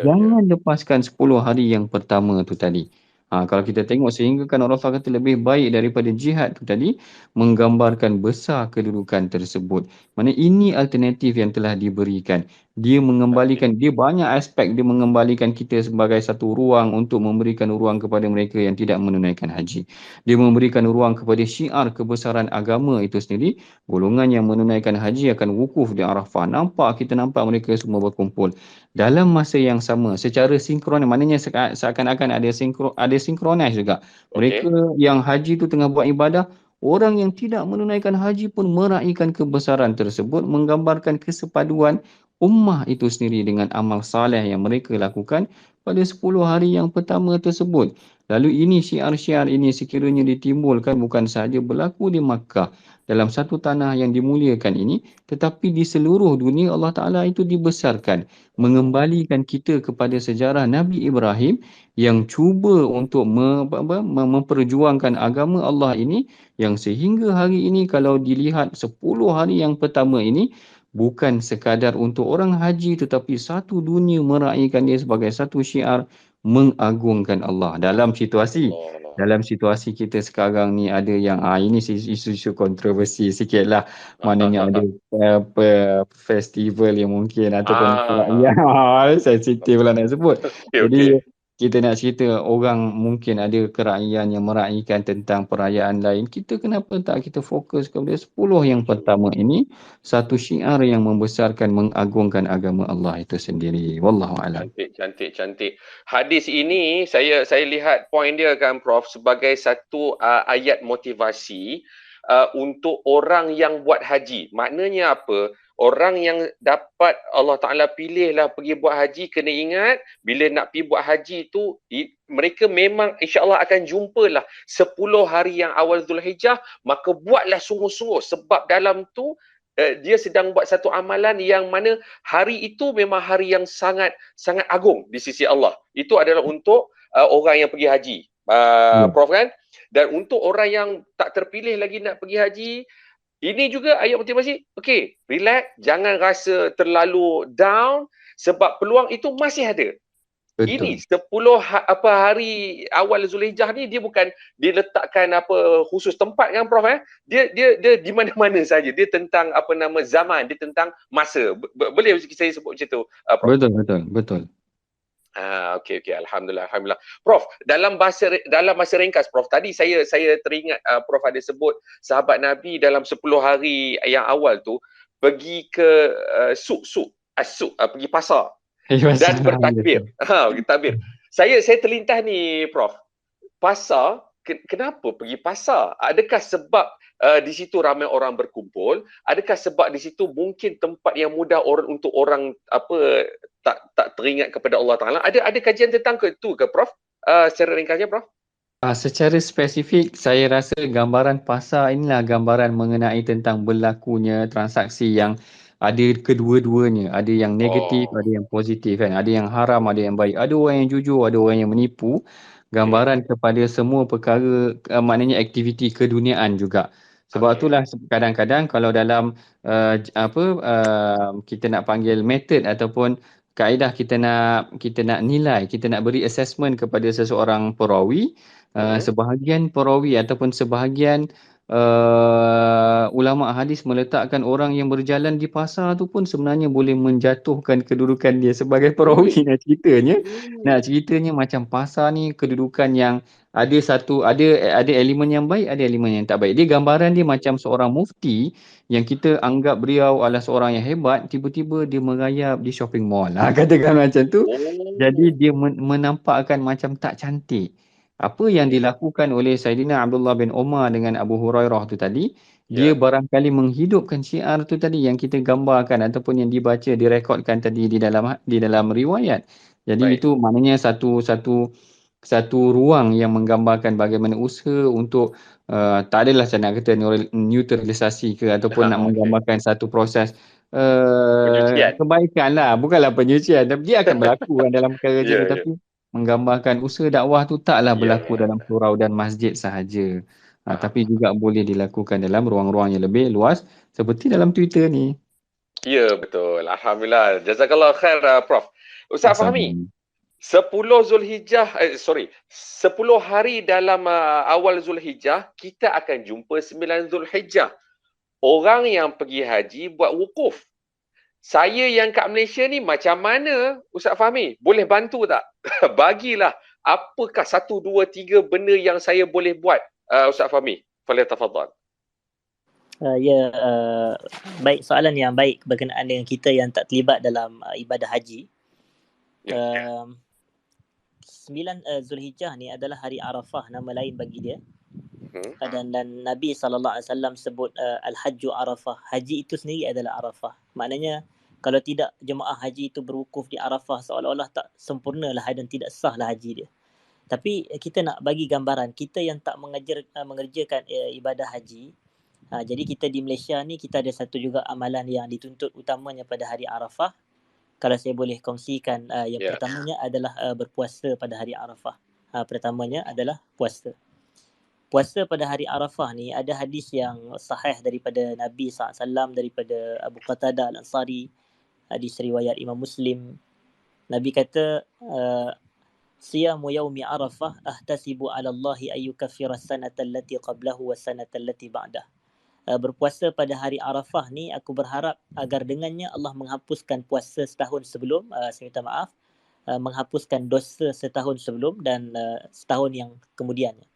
Speaker 2: Jangan lepaskan 10 hari yang pertama tu tadi. Kalau kita tengok, sehingga kan Rasulullah kata lebih baik daripada jihad tu tadi, menggambarkan besar kedudukan tersebut. Maksudnya ini alternatif yang telah diberikan. Dia mengembalikan, dia banyak aspek, dia mengembalikan kita sebagai satu ruang untuk memberikan ruang kepada mereka yang tidak menunaikan haji. Dia memberikan ruang kepada syiar kebesaran agama itu sendiri. Golongan yang menunaikan haji akan wukuf di Arafah. Kita nampak mereka semua berkumpul dalam masa yang sama secara sinkron. Maknanya seakan-akan ada sinkronis juga. Mereka yang haji tu tengah buat ibadah, orang yang tidak menunaikan haji pun meraihkan kebesaran tersebut, menggambarkan kesepaduan ummah itu sendiri dengan amal saleh yang mereka lakukan pada 10 hari yang pertama tersebut. Lalu ini syiar-syiar ini sekiranya ditimbulkan bukan sahaja berlaku di Makkah dalam satu tanah yang dimuliakan ini, tetapi di seluruh dunia Allah Ta'ala itu dibesarkan. Mengembalikan kita kepada sejarah Nabi Ibrahim yang cuba untuk memperjuangkan agama Allah ini, yang sehingga hari ini kalau dilihat 10 hari yang pertama ini, bukan sekadar untuk orang haji tetapi satu dunia meraihkan dia sebagai satu syiar mengagungkan Allah.
Speaker 1: Allah.
Speaker 2: Dalam situasi kita sekarang ni ada yang ini isu-isu kontroversi sikitlah, maknanya ada festival yang mungkin ataupun perayaan sensitif lah nak sebut. Jadi kita nak cerita orang mungkin ada kerajaan yang meraihkan tentang perayaan lain. Kita kenapa tak kita fokus kepada 10 yang pertama ini, satu syiar yang membesarkan mengagungkan agama Allah itu sendiri. Wallahu a'lam.
Speaker 1: Cantik. Hadis ini saya lihat poin dia kan Prof sebagai satu ayat motivasi untuk orang yang buat haji. Maknanya apa? Orang yang dapat Allah Ta'ala pilihlah pergi buat haji, kena ingat bila nak pergi buat haji tu mereka memang insya-Allah akan jumpalah 10 hari yang awal Zulhijjah, maka buatlah sungguh-sungguh sebab dalam tu dia sedang buat satu amalan yang mana hari itu memang hari yang sangat agung di sisi Allah. Itu adalah untuk orang yang pergi haji. Prof kan? Dan untuk orang yang tak terpilih lagi nak pergi haji, ini juga ayat motivasi. Okey, relax, jangan rasa terlalu down sebab peluang itu masih ada.
Speaker 2: Betul.
Speaker 1: Ini 10 hari awal Zulhijjah ni dia bukan diletakkan khusus tempat kan Prof Dia di mana-mana saja. Dia tentang zaman, dia tentang masa. Boleh saya sebut macam tu Prof?
Speaker 2: Betul.
Speaker 1: Okey. Alhamdulillah. Prof, dalam masa ringkas Prof, tadi saya teringat Prof ada sebut sahabat Nabi dalam 10 hari yang awal tu pergi ke pergi pasar dan bertakbir. Takbir. Saya terlintas ni Prof. Pasar, kenapa pergi pasar? Adakah sebab di situ ramai orang berkumpul? Adakah sebab di situ mungkin tempat yang mudah untuk orang tak teringat kepada Allah Taala? Ada kajian tentang itu ke Prof? Secara ringkasnya Prof?
Speaker 2: Secara spesifik, saya rasa gambaran pasar inilah gambaran mengenai tentang berlakunya transaksi yang ada kedua-duanya. Ada yang negatif, ada yang positif kan. Ada yang haram, ada yang baik. Ada orang yang jujur, ada orang yang menipu. Gambaran kepada semua perkara, maknanya aktiviti keduniaan juga. Sebab itulah kadang-kadang kalau dalam kita nak panggil method ataupun kaedah kita nak nilai, kita nak beri assessment kepada seseorang perawi, sebahagian perawi ataupun sebahagian ulama hadis meletakkan orang yang berjalan di pasar tu pun sebenarnya boleh menjatuhkan kedudukan dia sebagai perawi. Nak ceritanya macam pasar ni kedudukan yang ada elemen yang baik, ada elemen yang tak baik. Dia gambaran dia macam seorang mufti yang kita anggap beliau adalah seorang yang hebat, tiba-tiba dia merayap di shopping mall. Katakan macam tu. Jadi dia menampakkan macam tak cantik. Apa yang dilakukan oleh Saidina Abdullah bin Umar dengan Abu Hurairah tu tadi, dia barangkali menghidupkan syiar tu tadi yang kita gambarkan ataupun yang dibaca, direkodkan tadi di dalam riwayat. Jadi itu maknanya satu ruang yang menggambarkan bagaimana usaha untuk tak adalah saya nak kata neutralisasi ke ataupun nak menggambarkan satu proses kebaikan lah, bukanlah penyucian, tapi dia akan berlaku dalam perkara macam tu, tapi menggambarkan usaha dakwah tu taklah berlaku dalam surau dan masjid sahaja, tapi juga boleh dilakukan dalam ruang-ruang yang lebih luas seperti dalam Twitter ni.
Speaker 1: Ya, betul. Alhamdulillah. Jazakallah khair Prof. Ustaz Fahmi, 10 hari dalam awal Zulhijjah, kita akan jumpa 9 Zulhijjah. Orang yang pergi haji buat wukuf. Saya yang kat Malaysia ni macam mana Ustaz Fahmi? Boleh bantu tak? Bagilah apakah 1, 2, 3 benda yang saya boleh buat Ustaz Fahmi? Falyatafadhal.
Speaker 3: Baik, soalan yang baik berkenaan dengan kita yang tak terlibat dalam ibadah haji. 9 Zulhijjah ni adalah hari Arafah, nama lain bagi dia. Dan Nabi SAW sebut Al-Hajju Arafah. Haji itu sendiri adalah Arafah. Maknanya kalau tidak jemaah haji itu berwukuf di Arafah, seolah-olah tak sempurnalah dan tidak sahlah haji dia. Tapi kita nak bagi gambaran, kita yang tak mengerjakan ibadah haji, jadi kita di Malaysia ni kita ada satu juga amalan yang dituntut utamanya pada hari Arafah. Kalau saya boleh kongsikan, yang pertamanya adalah berpuasa pada hari Arafah. Pertamanya adalah puasa. Puasa pada hari Arafah ni ada hadis yang sahih daripada Nabi SAW, daripada Abu Qatadah Al-Ansari, hadis riwayat Imam Muslim. Nabi kata, siyamu yaumi Arafah ahtasibu 'ala Allahi ay yukaffira as-sanata allati qablahu was-sanata allati ba'dah. Berpuasa pada hari Arafah ni aku berharap agar dengannya Allah menghapuskan puasa setahun sebelum, saya minta maaf, menghapuskan dosa setahun sebelum dan setahun yang kemudiannya.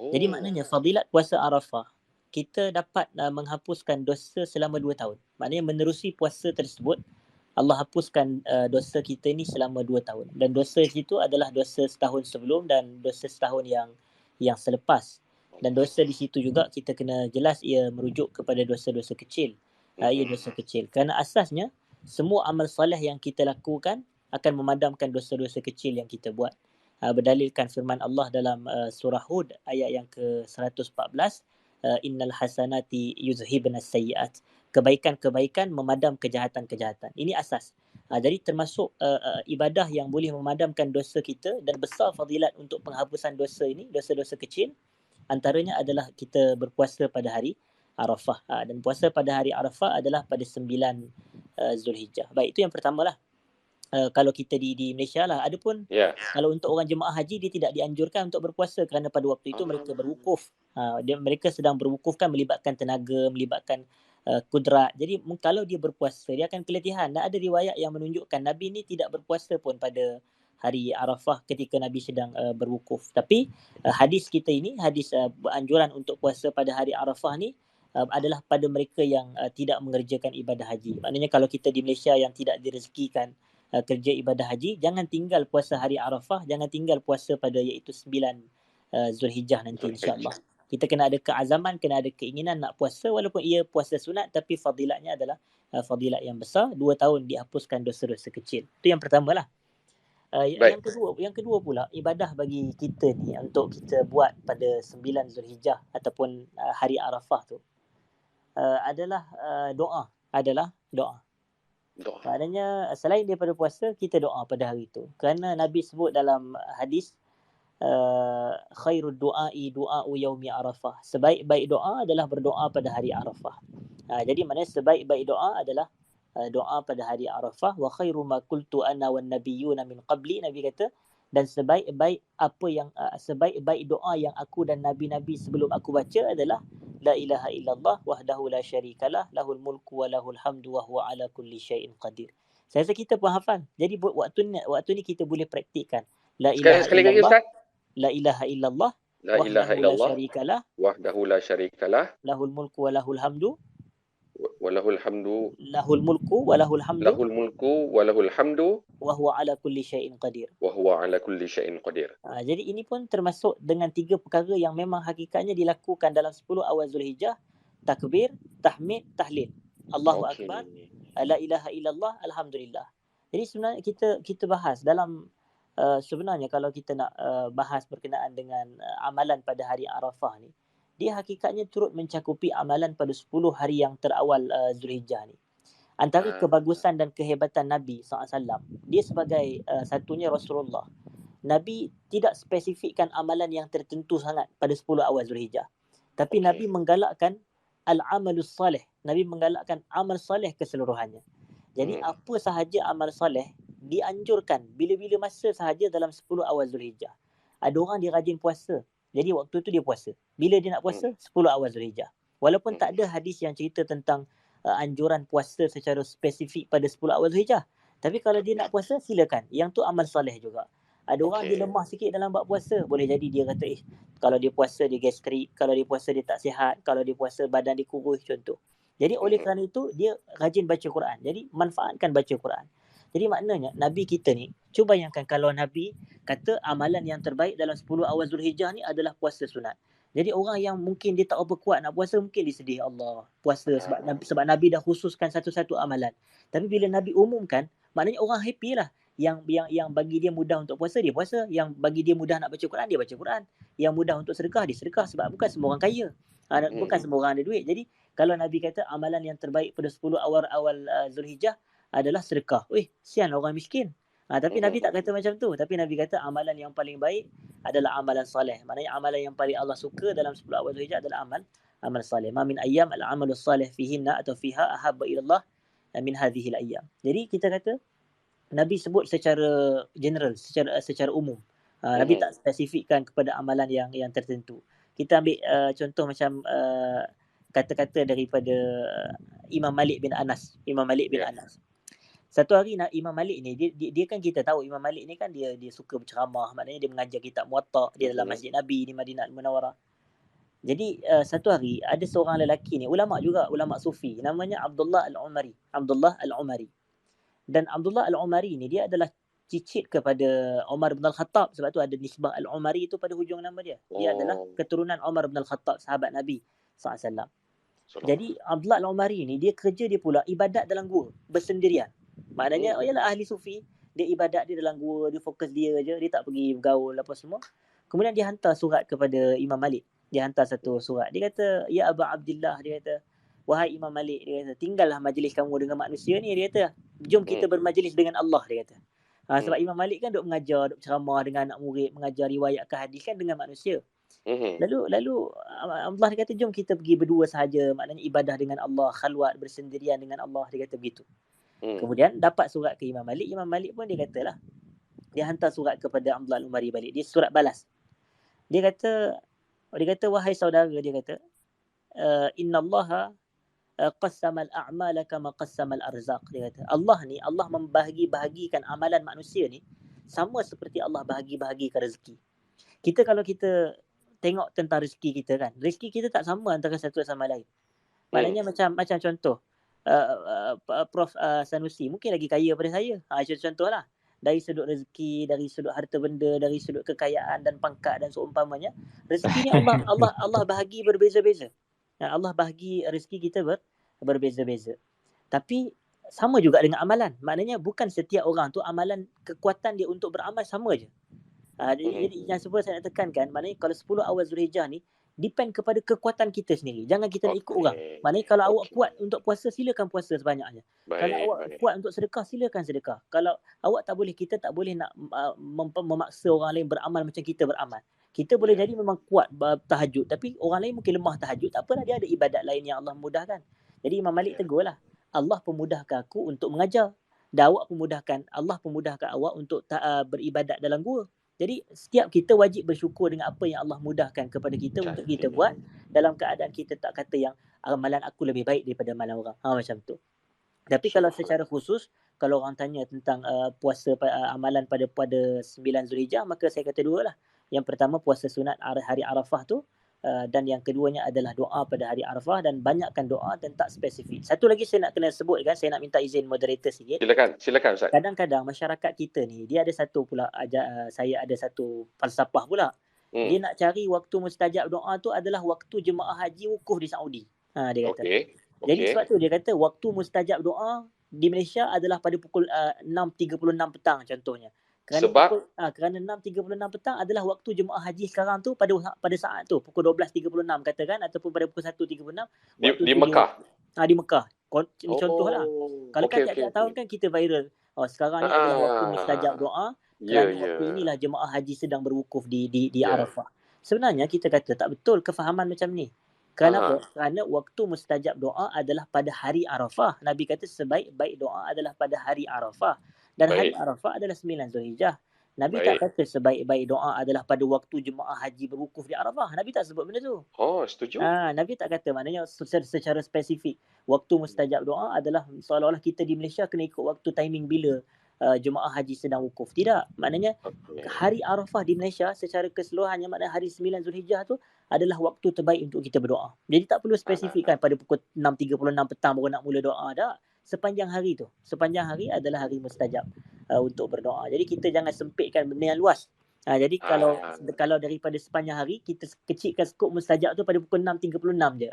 Speaker 3: Jadi maknanya fadilat puasa Arafah, kita dapat menghapuskan dosa selama 2 tahun. Maknanya menerusi puasa tersebut, Allah hapuskan dosa kita ni selama 2 tahun. Dan dosa itu adalah dosa setahun sebelum dan dosa setahun yang selepas. Dan dosa di situ juga kita kena jelas ia merujuk kepada dosa-dosa kecil. Ia dosa kecil. Kerana asasnya, semua amal soleh yang kita lakukan akan memadamkan dosa-dosa kecil yang kita buat. Berdalilkan firman Allah dalam surah Hud ayat yang ke-114, innal hasanati yuzhibnas sayyiat. Kebaikan-kebaikan memadam kejahatan-kejahatan. Ini asas. Jadi termasuk ibadah yang boleh memadamkan dosa kita dan besar fadilat untuk penghapusan dosa ini, dosa-dosa kecil, antaranya adalah kita berpuasa pada hari Arafah. Dan puasa pada hari Arafah adalah pada 9 Zulhijjah. Baik, itu yang pertamalah. Kalau kita di Malaysia lah. Adapun kalau untuk orang jemaah haji, dia tidak dianjurkan untuk berpuasa kerana pada waktu itu mereka berwukuf. Mereka sedang berwukuf kan, melibatkan tenaga, melibatkan kudrat. Jadi kalau dia berpuasa, dia akan keletihan. Dan ada riwayat yang menunjukkan Nabi ni tidak berpuasa pun pada hari Arafah ketika Nabi sedang berwukuf. Tapi hadis kita ini, hadis anjuran untuk puasa pada hari Arafah ni adalah pada mereka yang tidak mengerjakan ibadah haji. Maknanya kalau kita di Malaysia yang tidak direzekikan kerja ibadah haji, jangan tinggal puasa hari Arafah, jangan tinggal puasa pada iaitu 9 Zulhijjah nanti, insya-Allah. Kita kena ada keazaman, kena ada keinginan nak puasa, walaupun ia puasa sunat, tapi fadilatnya adalah fadilat yang besar. 2 tahun dihapuskan dosa-dosa kecil. Itu yang pertamalah. Yang kedua pula, ibadah bagi kita ni untuk kita buat pada 9 Zulhijjah ataupun hari Arafah tu adalah doa. Maknanya selain daripada puasa, kita doa pada hari itu. Kerana Nabi sebut dalam hadis, khairud du'ai du'a'u yaumi Arafah. Sebaik-baik doa adalah berdoa pada hari Arafah. Jadi maknanya sebaik-baik doa adalah doa pada hari Arafah. Wa khairu ma qultu ana wan nabiyyuna min qabli, Nabi kata, dan sebaik-baik doa yang aku dan nabi-nabi sebelum aku baca adalah la ilaha illallah wahdahu la syarikalah lahul mulku wa lahul hamdu wa huwa ala kulli syai'in qadir. Saya rasa kita pun hafal. Jadi waktu ni kita boleh praktikkan la ilaha illallah, la ilaha illallah, wahdahu la syarikalah,
Speaker 1: wahdahu la syarikalah,
Speaker 3: lahul mulku wa lahul hamdu,
Speaker 1: walahul hamdu,
Speaker 3: lahul mulku wa lahul hamdu,
Speaker 1: lahul mulku wa lahul hamdu,
Speaker 3: wa huwa ala kulli syai'in qadir.
Speaker 1: Wa huwa ala kulli syai'in qadir.
Speaker 3: Jadi ini pun termasuk dengan 3 perkara yang memang hakikatnya dilakukan dalam 10 awal Zulhijjah. Takbir, tahmid, tahlil. Allahu Akbar, la ilaha illallah, alhamdulillah. Jadi sebenarnya kita bahas dalam sebenarnya kalau kita nak bahas berkenaan dengan amalan pada hari Arafah ni, dia hakikatnya turut mencakupi amalan pada 10 hari yang terawal Zulhijjah ni. Antara kebagusan dan kehebatan Nabi SAW, dia sebagai satunya Rasulullah, Nabi tidak spesifikkan amalan yang tertentu sangat pada 10 awal Zulhijjah. Tapi Nabi menggalakkan al-amalus salih. Nabi menggalakkan amal salih keseluruhannya. Jadi apa sahaja amal salih dianjurkan bila-bila masa sahaja dalam 10 awal Zulhijjah. Ada orang dia rajin puasa. Jadi waktu tu dia puasa. Bila dia nak puasa? 10 awal Zulhijjah. Walaupun tak ada hadis yang cerita tentang anjuran puasa secara spesifik pada 10 awal Zulhijjah. Tapi kalau dia nak puasa, silakan. Yang tu amal soleh juga. Ada orang dia lemah sikit dalam bab puasa. Boleh jadi dia kata, kalau dia puasa dia gastrik, kalau dia puasa dia tak sihat, kalau dia puasa badan dia kurus, contoh. Jadi oleh kerana itu, dia rajin baca Quran. Jadi manfaatkan baca Quran. Jadi maknanya Nabi kita ni, cuba bayangkan kalau Nabi kata amalan yang terbaik dalam 10 awal Zulhijjah ni adalah puasa sunat. Jadi orang yang mungkin dia tak apa kuat nak puasa, mungkin dia sedih, Allah puasa sebab Nabi dah khususkan satu-satu amalan. Tapi bila Nabi umumkan, maknanya orang happy lah. Yang bagi dia mudah untuk puasa, dia puasa. Yang bagi dia mudah nak baca Quran, dia baca Quran. Yang mudah untuk sedekah, dia sedekah. Sebab bukan semua orang kaya. Bukan semua orang ada duit. Jadi kalau Nabi kata amalan yang terbaik pada 10 awal Zulhijjah adalah sedekah. Sian orang miskin. Tapi Nabi tak kata macam tu. Tapi Nabi kata amalan yang paling baik adalah amalan soleh. Maknanya amalan yang paling Allah suka dalam 10 awal Zulhijjah adalah amal soleh. Ma min ayyam al-amalu soleh fihinna atau fiha ahabba ilallah min hadhihi al-ayyam. Jadi kita kata Nabi sebut secara general, secara umum. Nabi tak spesifikkan kepada amalan yang tertentu. Kita ambil contoh macam kata-kata daripada Imam Malik bin Anas. Anas. Satu hari Imam Malik ni dia kan kita tahu Imam Malik ni kan dia suka berceramah, maknanya dia mengajar kitab Muwatta di dalam Masjid Nabi di Madinah Al-Munawwarah. Jadi satu hari ada seorang lelaki ni, ulama sufi, namanya Abdullah Al-Umari. Dan Abdullah Al-Umari ni dia adalah cicit kepada Umar bin Al-Khattab, sebab tu ada nisbah Al-Umari tu pada hujung nama dia. Dia adalah keturunan Umar bin Al-Khattab, sahabat Nabi SAW. Jadi Abdullah Al-Umari ni dia pula ibadat dalam gua bersendirian. Maknanya ialah ahli sufi, dia ibadat dia dalam gua, dia fokus dia je, dia tak pergi bergaul apa semua. Kemudian dia hantar surat kepada Imam Malik. Dia hantar satu surat. Dia kata, "Ya Aba Abdullah," dia kata, "Wahai Imam Malik," dia kata, "tinggallah majlis kamu dengan manusia ni," dia kata. "Jom kita bermajlis dengan Allah," dia kata. Sebab Imam Malik kan duk mengajar, duk ceramah dengan anak murid, mengajar riwayat ke hadis kan dengan manusia. Lalu Allah kata, "Jom kita pergi berdua sahaja," maknanya ibadah dengan Allah, khalwat bersendirian dengan Allah, dia kata begitu. Kemudian dapat surat ke Imam Malik. Imam Malik pun dia katalah, dia hantar surat kepada Abdullah Al-Umari balik. Dia surat balas. Dia kata, "Wahai saudara," dia kata, "Innallaha qassama al-a'mala kama qassama al-arzaq." Dia kata, Allah membahagi-bahagikan amalan manusia ni sama seperti Allah bahagi-bahagikan rezeki. Kalau kita tengok tentang rezeki kita kan, rezeki kita tak sama antara satu sama lain. Maknanya macam contoh, Prof Sanusi mungkin lagi kaya daripada saya. Contohlah, dari sudut rezeki, dari sudut harta benda, dari sudut kekayaan dan pangkat dan seumpamanya, rezeki ni Allah bahagi berbeza-beza. Allah bahagi rezeki kita berbeza-beza. Tapi sama juga dengan amalan. Maknanya bukan setiap orang tu amalan, kekuatan dia untuk beramal sama je. Jadi yang sebab saya nak tekankan, maknanya kalau 10 awal Zulhijjah ni depend kepada kekuatan kita sendiri. Jangan kita nak ikut orang. Maknanya kalau awak kuat untuk puasa, silakan puasa sebanyaknya. Kalau awak kuat untuk sedekah, silakan sedekah. Kalau awak tak boleh, kita tak boleh nak memaksa orang lain beramal macam kita beramal. Kita boleh jadi memang kuat tahajud, tapi orang lain mungkin lemah tahajud. Tak apalah, dia ada ibadat lain yang Allah mudahkan. Jadi Imam Malik tegurlah, Allah pemudahkan aku untuk mengajar. Dan awak Allah pemudahkan awak untuk beribadat dalam gua. Jadi setiap kita wajib bersyukur dengan apa yang Allah mudahkan kepada kita untuk kita buat, dalam keadaan kita tak kata yang amalan aku lebih baik daripada amalan orang. Macam tu. Tapi kalau secara khusus, kalau orang tanya tentang puasa amalan pada 9 Zulhijjah, maka saya kata dua lah. Yang pertama puasa sunat hari Arafah tu, dan yang keduanya adalah doa pada hari Arafah, dan banyakkan doa dan tak spesifik. Satu lagi saya nak kena sebut kan, saya nak minta izin moderator sikit.
Speaker 1: Silakan Ustaz.
Speaker 3: Kadang-kadang masyarakat kita ni, dia ada satu pula, saya ada satu falsafah pula. Dia nak cari waktu mustajab doa tu adalah waktu jemaah haji wukuf di Saudi. Dia kata. Jadi sebab tu dia kata waktu mustajab doa di Malaysia adalah pada pukul 6.36 petang contohnya. Kerana 6.36 petang adalah waktu jemaah haji sekarang tu pada saat tu pukul 12.36 katakan, ataupun pada pukul 1.36
Speaker 1: di Mekah.
Speaker 3: Di Mekah. Contohlah. Kalau tiap-tiap tahun kan kita viral. Sekarang ni adalah waktu mustajab doa. Kerana waktu inilah jemaah haji sedang berwukuf di Arafah. Sebenarnya kita kata tak betul kefahaman macam ni. Kenapa? Kerana waktu mustajab doa adalah pada hari Arafah. Nabi kata sebaik-baik doa adalah pada hari Arafah. Dan hari Arafah adalah 9 Zulhijjah. Nabi tak kata sebaik-baik doa adalah pada waktu jemaah haji berwukuf di Arafah. Nabi tak sebut benda tu.
Speaker 1: Setuju.
Speaker 3: Nabi tak kata, maknanya secara spesifik. Waktu mustajab doa adalah seolah-olah kita di Malaysia kena ikut waktu timing bila jemaah haji sedang wukuf. Tidak. Maknanya hari Arafah di Malaysia secara keseluruhannya, maknanya hari 9 Zulhijjah tu adalah waktu terbaik untuk kita berdoa. Jadi tak perlu spesifikkan pada pukul 6.36 petang baru nak mula doa. Tak. Sepanjang hari adalah hari mustajab untuk berdoa. Jadi kita jangan sempitkan benda yang luas. Jadi kalau daripada sepanjang hari kita kecilkan skop mustajab tu pada pukul 6.36 je.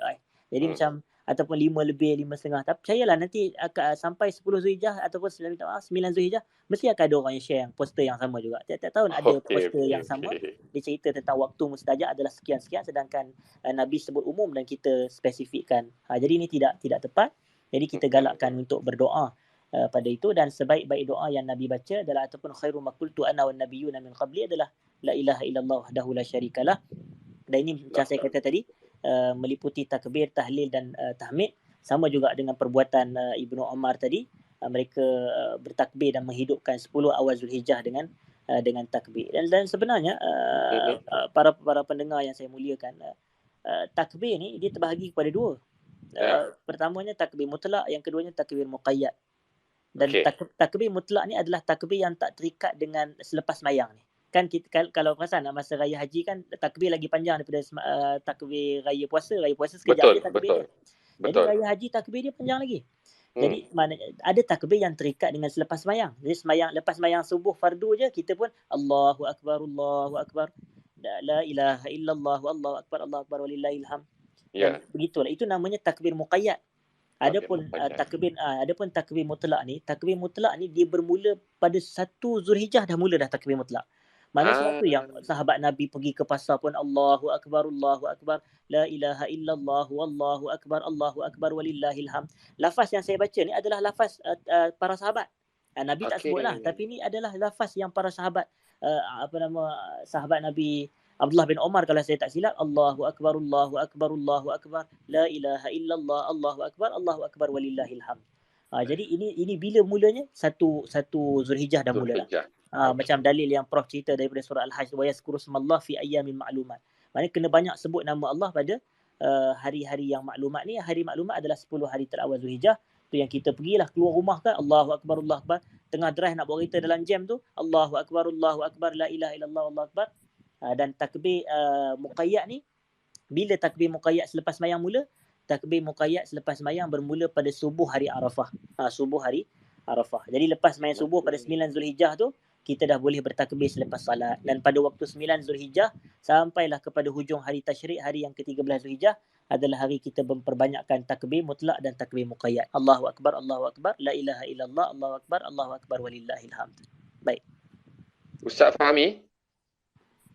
Speaker 3: Jadi macam ataupun 5 lebih, 5.5. Tapi percayalah nanti sampai 10 Zulhijjah ataupun 9 Zulhijjah mesti akan ada orang yang share yang poster yang sama juga. Tiap-tiap tahun ada poster yang sama. Dia cerita tentang waktu mustajab adalah sekian-sekian, sedangkan Nabi sebut umum dan kita spesifikkan. Jadi ini tidak tepat. Jadi kita galakkan untuk berdoa pada itu, dan sebaik-baik doa yang Nabi baca adalah ataupun khairu ma qultu ana wan nabiyyuna min qabli adalah la ilaha illallah wahdahu la syarikalah. Dan ini macam saya kata tadi, meliputi takbir, tahlil dan tahmid. Sama juga dengan perbuatan Ibnu Umar tadi, mereka bertakbir dan menghidupkan 10 awal Zulhijjah dengan takbir. Dan sebenarnya para pendengar yang saya muliakan, takbir ni dia terbahagi kepada dua. Pertamanya takbir mutlak, yang keduanya takbir muqayyad. Dan takbir mutlak ni adalah takbir yang tak terikat dengan selepas sembahyang ni. Kan kita kalau perasan masa raya haji kan takbir lagi panjang daripada takbir raya puasa. Raya puasa sekejap je takbir dia. Jadi raya haji takbir dia panjang lagi. Jadi maknanya ada takbir yang terikat dengan selepas sembahyang. Jadi lepas sembahyang subuh fardu je kita pun Allahu akbar, Allahu akbar, la ilaha illallah, Allahu akbar walillahil hamd. Dan begitulah, itu namanya takbir muqayyad. Adapun takbir mutlak ni dia bermula pada 1 Zulhijjah dah mula dah takbir mutlak. Mana sebab tu yang sahabat Nabi pergi ke pasar pun Allahu akbar, la ilaha illallah, wallahu akbar walillahil hamd. Lafaz yang saya baca ni adalah lafaz para sahabat. Nabi tak sebutlah, tapi ni adalah lafaz yang para sahabat, sahabat Nabi Abdullah bin Umar kalau saya tak silap, Allahu akbar, la ilaha illallah, Allahu akbar walillahil hamd. Jadi ini bila mulanya? 1 Zulhijjah dah mula dah. Macam dalil yang Prof cerita daripada surah Al-Hajj, wa yazkuru smallahi fi ayyamin ma'lumat. Maknanya kena banyak sebut nama Allah pada hari-hari yang maklumat ni. Hari maklumat adalah 10 hari terawal Zulhijjah. Tu yang kita pergilah keluar rumah kan, Allahu akbar, tengah drive nak bawa kereta dalam jam tu, Allahu akbar, la ilaha illallah, Allahu akbar. Dan takbir muqayyad ni, bila takbir muqayyad selepas sembahyang mula? Takbir muqayyad selepas sembahyang bermula pada subuh hari Arafah. Subuh hari Arafah. Jadi lepas sembahyang subuh pada 9 Zulhijjah tu, kita dah boleh bertakbir selepas salat. Dan pada waktu 9 Zulhijjah sampailah kepada hujung hari tasyrik, hari yang ke-13 Zulhijjah, adalah hari kita memperbanyakkan takbir mutlak dan takbir muqayyad. Allahu akbar, la ilaha illallah, Allahu akbar walillahil hamd. Baik.
Speaker 1: Ustaz fahami?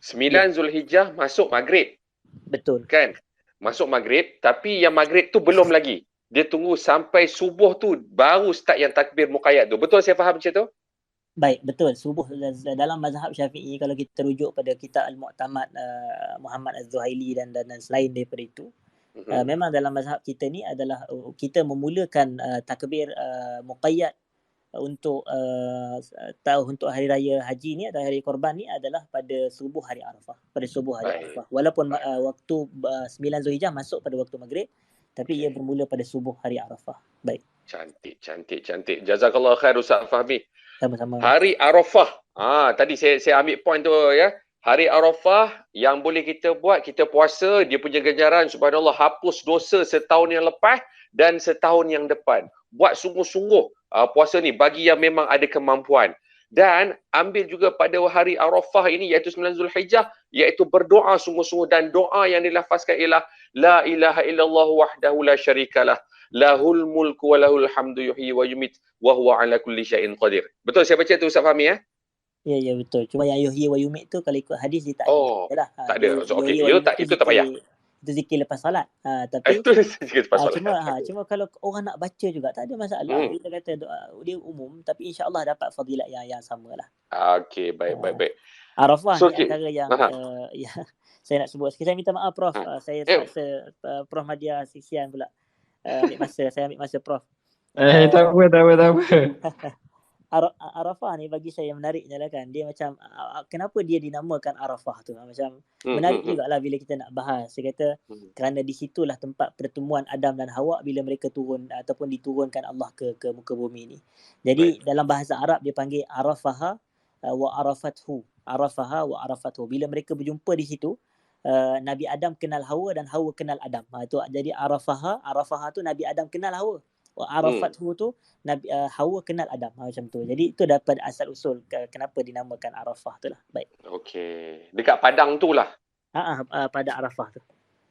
Speaker 1: 9 Zulhijjah masuk maghrib.
Speaker 3: Betul.
Speaker 1: Kan? Masuk maghrib, tapi yang maghrib tu belum lagi. Dia tunggu sampai subuh tu baru start yang takbir muqayyad tu. Betul saya faham macam tu?
Speaker 3: Baik, betul. Subuh dalam mazhab Syafi'i, kalau kita rujuk pada kitab Al-Mu'tamad Muhammad Az-Zuhaili dan selain daripada itu, memang dalam mazhab kita ni adalah kita memulakan takbir muqayyad untuk untuk hari raya haji ni atau hari korban ni adalah pada subuh hari Arafah. Arafah. Walaupun waktu 9 Zulhijjah masuk pada waktu maghrib, tapi ia bermula pada subuh hari Arafah. Baik.
Speaker 1: Cantik. Jazakallah khair Ustaz Fahmi.
Speaker 3: Sama-sama.
Speaker 1: Hari Arafah. Tadi saya ambil point tu ya. Hari Arafah yang boleh kita buat, kita puasa, dia punya ganjaran subhanallah hapus dosa setahun yang lepas dan setahun yang depan. Buat sungguh-sungguh puasa ni bagi yang memang ada kemampuan. Dan ambil juga pada hari Arafah ini iaitu 9 Zulhijjah, iaitu berdoa sungguh-sungguh, dan doa yang dilafazkan ialah la ilaha illallah wahdahu la syarikalah, lahul mulku wa lahul hamdu yuhyi wa yumit wa huwa ala kulli syai'in qadir. Betul saya baca tu Ustaz Fahmi ya?
Speaker 3: Ya betul. Cuma yang yuhyi wa yumit tu kalau ikut hadis dia tak ada.
Speaker 1: Tak ada. Okey, itu tak payah.
Speaker 3: Itu zikir lepas salat. Tapi
Speaker 1: itu zikir lepas salat.
Speaker 3: Cuma kalau orang nak baca juga tak ada masalah. Kita kata doa dia umum, tapi insya-Allah dapat fadilat yang samalah.
Speaker 1: Okey, baik.
Speaker 3: Arafah ni antara yang saya nak sebut sikit. Saya minta maaf Prof. Saya terpaksa Prof Madya Siksian pula. Saya ambil masa Prof.
Speaker 2: Tak apa.
Speaker 3: Arafah ni bagi saya menariknya lah kan. Dia macam kenapa dia dinamakan Arafah tu? Macam menarik jugalah bila kita nak bahas. Saya kata kerana di situlah tempat pertemuan Adam dan Hawa bila mereka turun ataupun diturunkan Allah ke muka bumi ni. Jadi dalam bahasa Arab dia panggil Arafaha wa Arafathu. Bila mereka berjumpa di situ, Nabi Adam kenal Hawa dan Hawa kenal Adam. Itu jadi Arafaha tu Nabi Adam kenal Hawa. Arafathu tu Nabi Hawa kenal Adam, macam tu. Jadi itu dapat asal usul kenapa dinamakan Arafah tu lah. Baik.
Speaker 1: Okey. Dekat padang tu lah.
Speaker 3: Pada Arafah tu.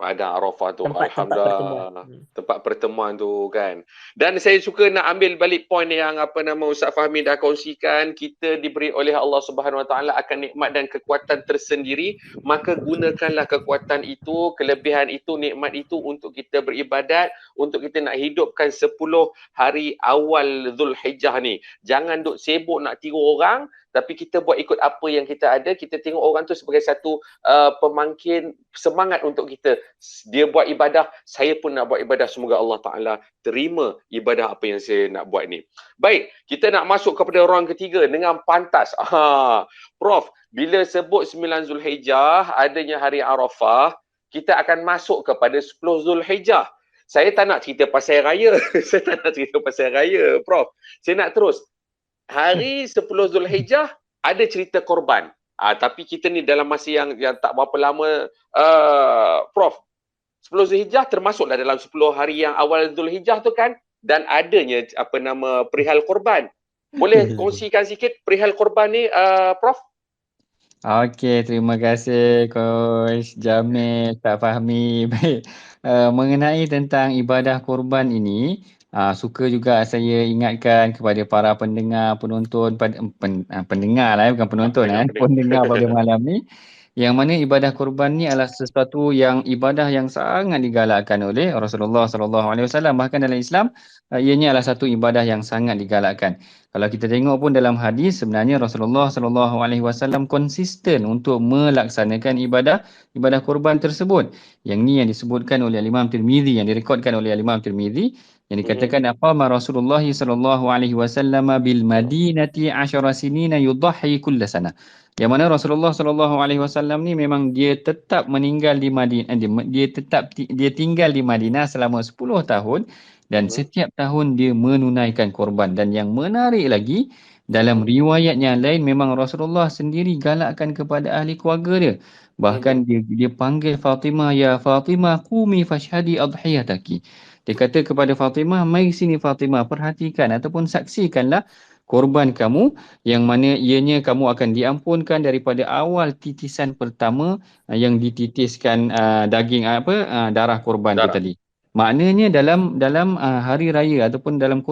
Speaker 1: Padang Arafah tu.
Speaker 3: Tempat-tempat pertemuan.
Speaker 1: Alhamdulillah. Tempat pertemuan tu kan. Dan saya suka nak ambil balik poin yang Ustaz Fahmi dah kongsikan. Kita diberi oleh Allah Subhanahu Wa Taala akan nikmat dan kekuatan tersendiri. Maka gunakanlah kekuatan itu, kelebihan itu, nikmat itu untuk kita beribadat. Untuk kita nak hidupkan 10 hari awal Zulhijjah ni. Jangan duk sibuk nak tiru orang. Tapi kita buat ikut apa yang kita ada. Kita tengok orang tu sebagai satu pemangkin semangat untuk kita. Dia buat ibadah, saya pun nak buat ibadah. Semoga Allah Ta'ala terima ibadah apa yang saya nak buat ni. Baik, kita nak masuk kepada round ketiga dengan pantas. Prof, bila sebut 9 Zulhijjah, adanya hari Arafah, kita akan masuk kepada 10 Zulhijjah. Saya tak nak cerita pasal raya. Saya tak nak cerita pasal raya, Prof. Saya nak terus. Hari 10 Zulhijjah ada cerita korban. Tapi kita ni dalam masa yang tak berapa lama, Prof, 10 Zulhijjah termasuklah dalam 10 hari yang awal Zulhijjah tu kan, dan adanya perihal korban. Boleh kongsikan sikit perihal korban ni, Prof?
Speaker 2: Okey, terima kasih Coach Jamil, Tak Fahmi. Baik, mengenai tentang ibadah korban ini, suka juga saya ingatkan kepada para pendengar, penonton, pendengar lah, bukan penonton, pendengar pada malam ni, yang mana ibadah korban ni adalah sesuatu yang ibadah yang sangat digalakkan oleh Rasulullah SAW. Bahkan dalam Islam, ianya adalah satu ibadah yang sangat digalakkan. Kalau kita tengok pun dalam hadis, sebenarnya Rasulullah SAW konsisten untuk melaksanakan ibadah korban tersebut. Yang ni yang disebutkan oleh Imam Tirmizi, yang direkodkan oleh Imam Tirmizi, yang dikatakan aqama Rasulullah SAW bil Madinati 10 sinina yudhhi kulla sana. Yang mana Rasulullah SAW ni memang dia tetap meninggal di Madinah, dia tinggal di Madinah selama 10 tahun dan setiap tahun dia menunaikan korban. Dan yang menarik lagi, dalam riwayat yang lain memang Rasulullah sendiri galakkan kepada ahli keluarga dia. Bahkan dia panggil Fatimah, ya Fatimah qumi fashhadi adhiyataki. Dia kata kepada Fatimah, mari sini Fatimah, perhatikan ataupun saksikanlah korban kamu, yang mana ianya kamu akan diampunkan daripada awal titisan pertama yang dititiskan daging darah korban tu tadi. Maknanya dalam hari raya ataupun dalam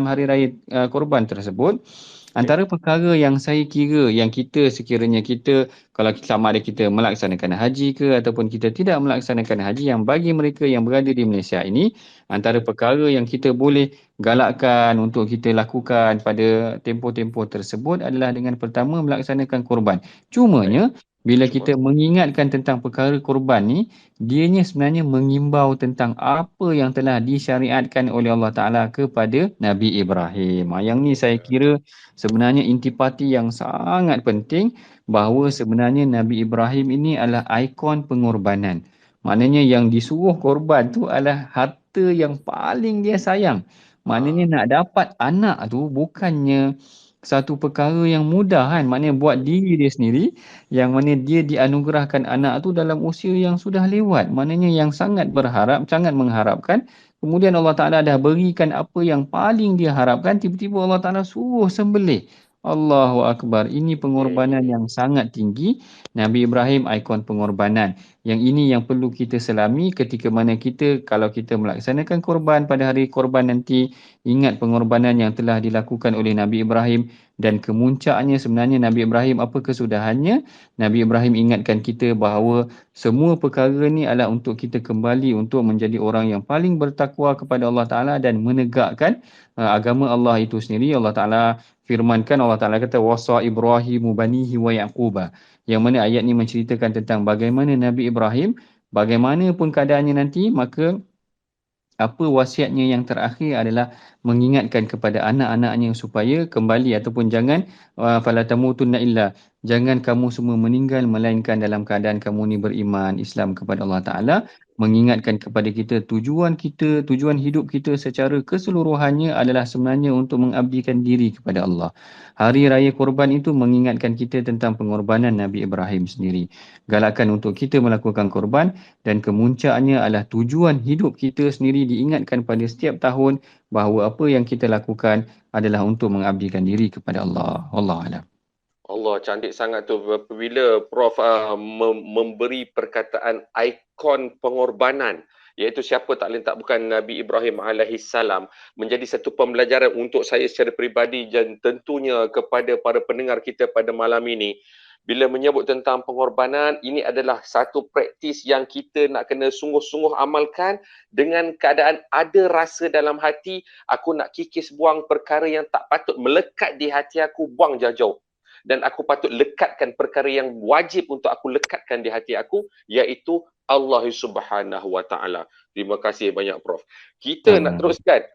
Speaker 2: hari raya korban tersebut, antara perkara yang saya kira yang kita sekiranya kita, kalau sama ada kita melaksanakan haji ke ataupun kita tidak melaksanakan haji, yang bagi mereka yang berada di Malaysia ini, antara perkara yang kita boleh galakkan untuk kita lakukan pada tempoh-tempoh tersebut adalah dengan pertama melaksanakan korban. Cumanya bila kita mengingatkan tentang perkara korban ni, dianya sebenarnya mengimbau tentang apa yang telah disyariatkan oleh Allah Ta'ala kepada Nabi Ibrahim. Yang ni saya kira sebenarnya intipati yang sangat penting, bahawa sebenarnya Nabi Ibrahim ini adalah ikon pengorbanan. Maknanya yang disuruh korban tu adalah harta yang paling dia sayang. Maknanya nak dapat anak tu bukannya satu perkara yang mudah kan. Maknanya buat diri dia sendiri, yang mana dia dianugerahkan anak tu dalam usia yang sudah lewat. Maknanya yang sangat mengharapkan. Kemudian Allah Ta'ala dah berikan apa yang paling dia harapkan, tiba-tiba Allah Ta'ala suruh sembelih. Allahu Akbar. Ini pengorbanan yang sangat tinggi. Nabi Ibrahim ikon pengorbanan. Yang ini yang perlu kita selami ketika mana kalau kita melaksanakan korban pada hari korban nanti, ingat pengorbanan yang telah dilakukan oleh Nabi Ibrahim. Dan kemuncaknya sebenarnya Nabi Ibrahim, apa kesudahannya? Nabi Ibrahim ingatkan kita bahawa semua perkara ni adalah untuk kita kembali untuk menjadi orang yang paling bertakwa kepada Allah Ta'ala dan menegakkan agama Allah itu sendiri. Allah Ta'ala firmankan, Allah Ta'ala kata wasa Ibrahimu banihi wa Yaquba, yang mana ayat ni menceritakan tentang bagaimana Nabi Ibrahim, bagaimanapun keadaannya nanti, maka apa wasiatnya yang terakhir adalah mengingatkan kepada anak-anaknya supaya kembali ataupun jangan fala tamutunna illa, jangan kamu semua meninggal melainkan dalam keadaan kamu ni beriman Islam kepada Allah Ta'ala. Mengingatkan kepada kita tujuan hidup kita secara keseluruhannya adalah sebenarnya untuk mengabdikan diri kepada Allah. Hari Raya Korban itu mengingatkan kita tentang pengorbanan Nabi Ibrahim sendiri. Galakan untuk kita melakukan korban, dan kemuncaknya adalah tujuan hidup kita sendiri diingatkan pada setiap tahun bahawa apa yang kita lakukan adalah untuk mengabdikan diri kepada Allah. Wallahu a'lam.
Speaker 1: Allah, cantik sangat tu apabila Prof memberi perkataan ikon pengorbanan, iaitu siapa tak lain tak bukan Nabi Ibrahim alaihissalam, menjadi satu pembelajaran untuk saya secara peribadi dan tentunya kepada para pendengar kita pada malam ini. Bila menyebut tentang pengorbanan, ini adalah satu praktis yang kita nak kena sungguh-sungguh amalkan dengan keadaan ada rasa dalam hati, aku nak kikis buang perkara yang tak patut melekat di hati aku, buang jauh-jauh. Dan aku patut lekatkan perkara yang wajib untuk aku lekatkan di hati aku, iaitu Allah Subhanahu Wa Taala. Terima kasih banyak Prof. Kita nak teruskan.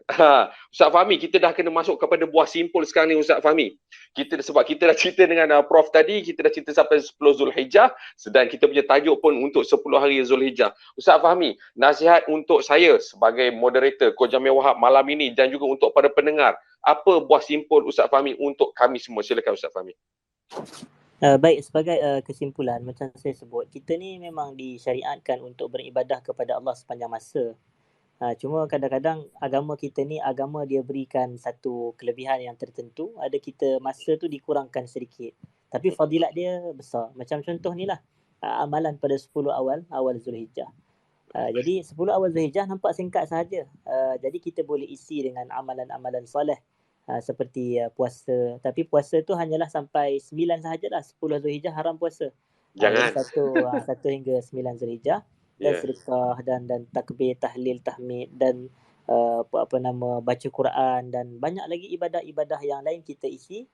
Speaker 1: Ustaz Fahmi, kita dah kena masuk kepada buah simpul sekarang ni Ustaz Fahmi. Sebab kita dah cerita dengan Prof tadi, kita dah cerita sampai 10 Zulhijjah, sedang kita punya tajuk pun untuk 10 hari Zulhijjah. Ustaz Fahmi, nasihat untuk saya sebagai moderator Coach Jamil Wahab malam ini dan juga untuk para pendengar, apa buah simpul Ustaz Fahmi untuk kami semua? Silakan Ustaz Fahmi.
Speaker 3: Baik, sebagai kesimpulan, macam saya sebut, kita ni memang disyariatkan untuk beribadah kepada Allah sepanjang masa. Cuma kadang-kadang agama kita ni, agama dia berikan satu kelebihan yang tertentu, ada kita masa tu dikurangkan sedikit. Tapi fadilat dia besar. Macam contoh ni lah, amalan pada 10 awal Zulhijjah. Jadi 10 awal Zulhijjah nampak singkat sahaja. Jadi kita boleh isi dengan amalan-amalan soleh. Seperti puasa, tapi puasa tu hanyalah sampai 9 sahajalah. 10 Zulhijjah haram puasa.
Speaker 1: Jangan.
Speaker 3: 1 hingga 9 Zulhijjah dan sedekah dan takbir, tahlil, tahmid dan baca Quran dan banyak lagi ibadah-ibadah yang lain kita isi,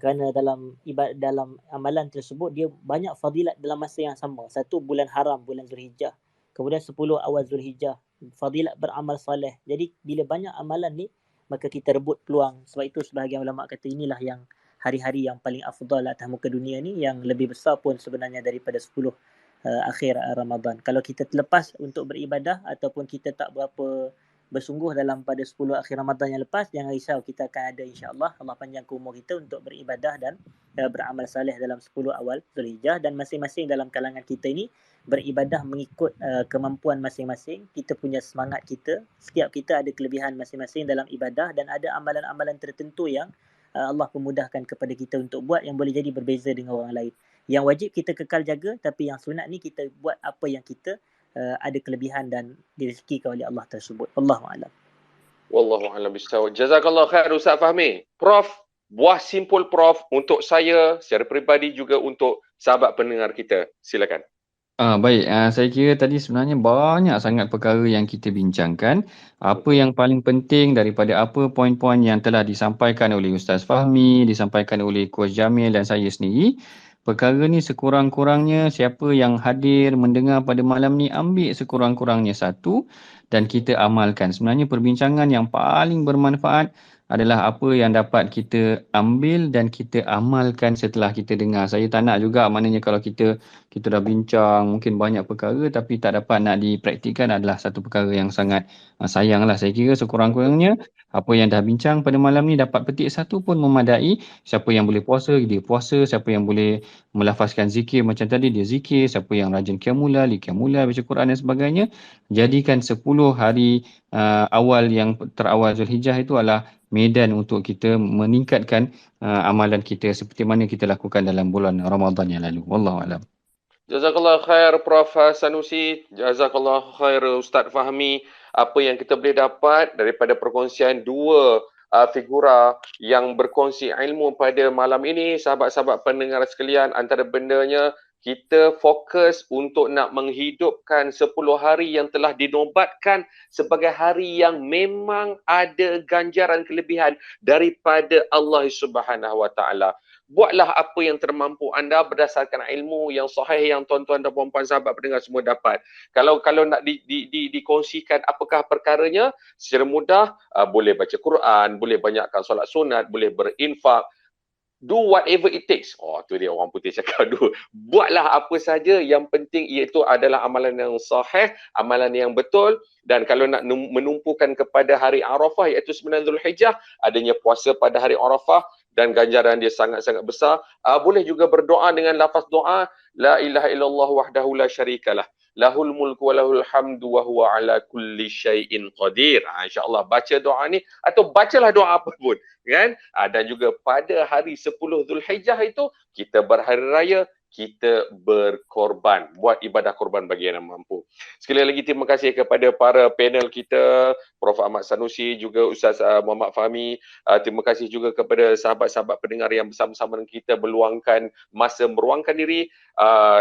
Speaker 3: kerana dalam amalan tersebut dia banyak fadilat dalam masa yang sama. Satu, bulan haram, bulan Zulhijjah. Kemudian 10 awal Zulhijjah, fadilat beramal soleh. Jadi bila banyak amalan ni, maka kita rebut peluang. Sebab itu sebahagian ulama kata inilah yang hari-hari yang paling afdal atas muka dunia ni, yang lebih besar pun sebenarnya daripada 10 akhir Ramadan. Kalau kita terlepas untuk beribadah ataupun kita tak berapa bersungguh dalam pada 10 akhir Ramadan yang lepas, jangan risau, kita akan ada insya-Allah, Allah panjangkan umur kita untuk beribadah dan beramal saleh dalam 10 awal Zulhijjah. Dan masing-masing dalam kalangan kita ini beribadah mengikut kemampuan masing-masing. Kita punya semangat kita, setiap kita ada kelebihan masing-masing dalam ibadah dan ada amalan-amalan tertentu yang Allah pemudahkan kepada kita untuk buat yang boleh jadi berbeza dengan orang lain. Yang wajib kita kekal jaga, tapi yang sunat ni kita buat apa yang kita ada kelebihan dan direzekikan oleh Allah tersebut. Wallahu a'lam.
Speaker 1: Wallahu a'lam bishawab. Jazakallah khair Ustaz Fahmi. Prof, buah simpul Prof untuk saya secara peribadi juga untuk sahabat pendengar kita. Silakan.
Speaker 2: Baik, saya kira tadi sebenarnya banyak sangat perkara yang kita bincangkan. Apa yang paling penting daripada apa poin-poin yang telah disampaikan oleh Ustaz Fahmi, disampaikan oleh Coach Jamil dan saya sendiri, perkara ni sekurang-kurangnya siapa yang hadir mendengar pada malam ni ambil sekurang-kurangnya satu dan kita amalkan. Sebenarnya perbincangan yang paling bermanfaat adalah apa yang dapat kita ambil dan kita amalkan setelah kita dengar. Saya tak nak juga maknanya kalau kita dah bincang mungkin banyak perkara tapi tak dapat nak dipraktikkan adalah satu perkara yang sangat sayanglah. Saya kira sekurang-kurangnya apa yang dah bincang pada malam ni dapat petik satu pun memadai. Siapa yang boleh puasa, dia puasa. Siapa yang boleh melafazkan zikir macam tadi, dia zikir. Siapa yang rajin qiyamul lail, baca Quran dan sebagainya. Jadikan 10 hari awal yang terawal Zulhijjah itu adalah medan untuk kita meningkatkan amalan kita seperti mana kita lakukan dalam bulan Ramadan yang lalu. Wallahu a'lam.
Speaker 1: Jazakallah khair Prof Sanusi, jazakallah khair Ustaz Fahmi. Apa yang kita boleh dapat daripada perkongsian dua figura yang berkongsi ilmu pada malam ini, sahabat-sahabat pendengar sekalian, antara bendanya kita fokus untuk nak menghidupkan 10 hari yang telah dinobatkan sebagai hari yang memang ada ganjaran kelebihan daripada Allah Subhanahu Wa Taala. Buatlah apa yang termampu anda berdasarkan ilmu yang sahih yang tuan-tuan dan puan-puan sahabat pendengar semua dapat. Kalau nak dikongsikan apakah perkaranya, secara mudah boleh baca Quran, boleh banyakkan solat sunat, boleh berinfak. Do whatever it takes. Oh, tu dia orang putih cakap. Buatlah apa saja, yang penting iaitu adalah amalan yang sahih, amalan yang betul. Dan kalau nak menumpukan kepada hari Arafah iaitu 9 Zulhijjah, adanya puasa pada hari Arafah dan ganjaran dia sangat-sangat besar. Boleh juga berdoa dengan lafaz doa la ilaha illallah wahdahu la syarikalah. lahul mulku wa lahul hamdu wa huwa ala kulli syai'in qadir. InsyaAllah baca doa ni atau bacalah doa apa pun, kan? Dan juga pada hari 10 Zulhijjah itu kita berhari raya, kita berkorban, buat ibadah korban bagi yang mampu. Sekali lagi terima kasih kepada para panel kita, Prof. Ahmad Sanusi, juga Ustaz Muhammad Fahmi. Terima kasih juga kepada sahabat-sahabat pendengar yang bersama-sama dengan kita meluangkan masa, meruangkan diri.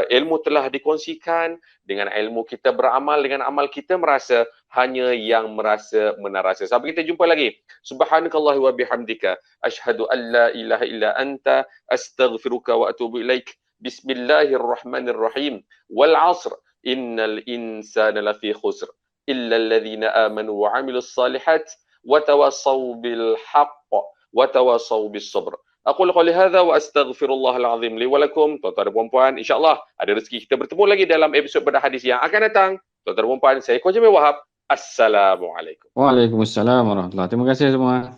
Speaker 1: Ilmu telah dikongsikan, dengan ilmu kita beramal, dengan amal kita merasa, hanya yang merasa menarasa. Sampai kita jumpa lagi. Subhanakallah wa bihamdika asyhadu an la ilaha illa anta astaghfiruka wa atubu ilaik. Bismillahirrahmanirrahim. Wal 'asr innal insana lafi khusr illa alladhina amanu wa 'amilus salihat wa tawassaw bil haqq wa tawassaw bis sabr. Aqulu qouli hadza wa astaghfirullahal azim li wa lakum. Tuan-tuan dan puan-puan, insya-Allah ada rezeki kita bertemu lagi dalam episod bedah hadis yang akan datang. Tuan-tuan dan puan-puan, saya Coach Jamil Wahab. Assalamualaikum.
Speaker 2: Waalaikumsalam warahmatullahi. Terima kasih semua.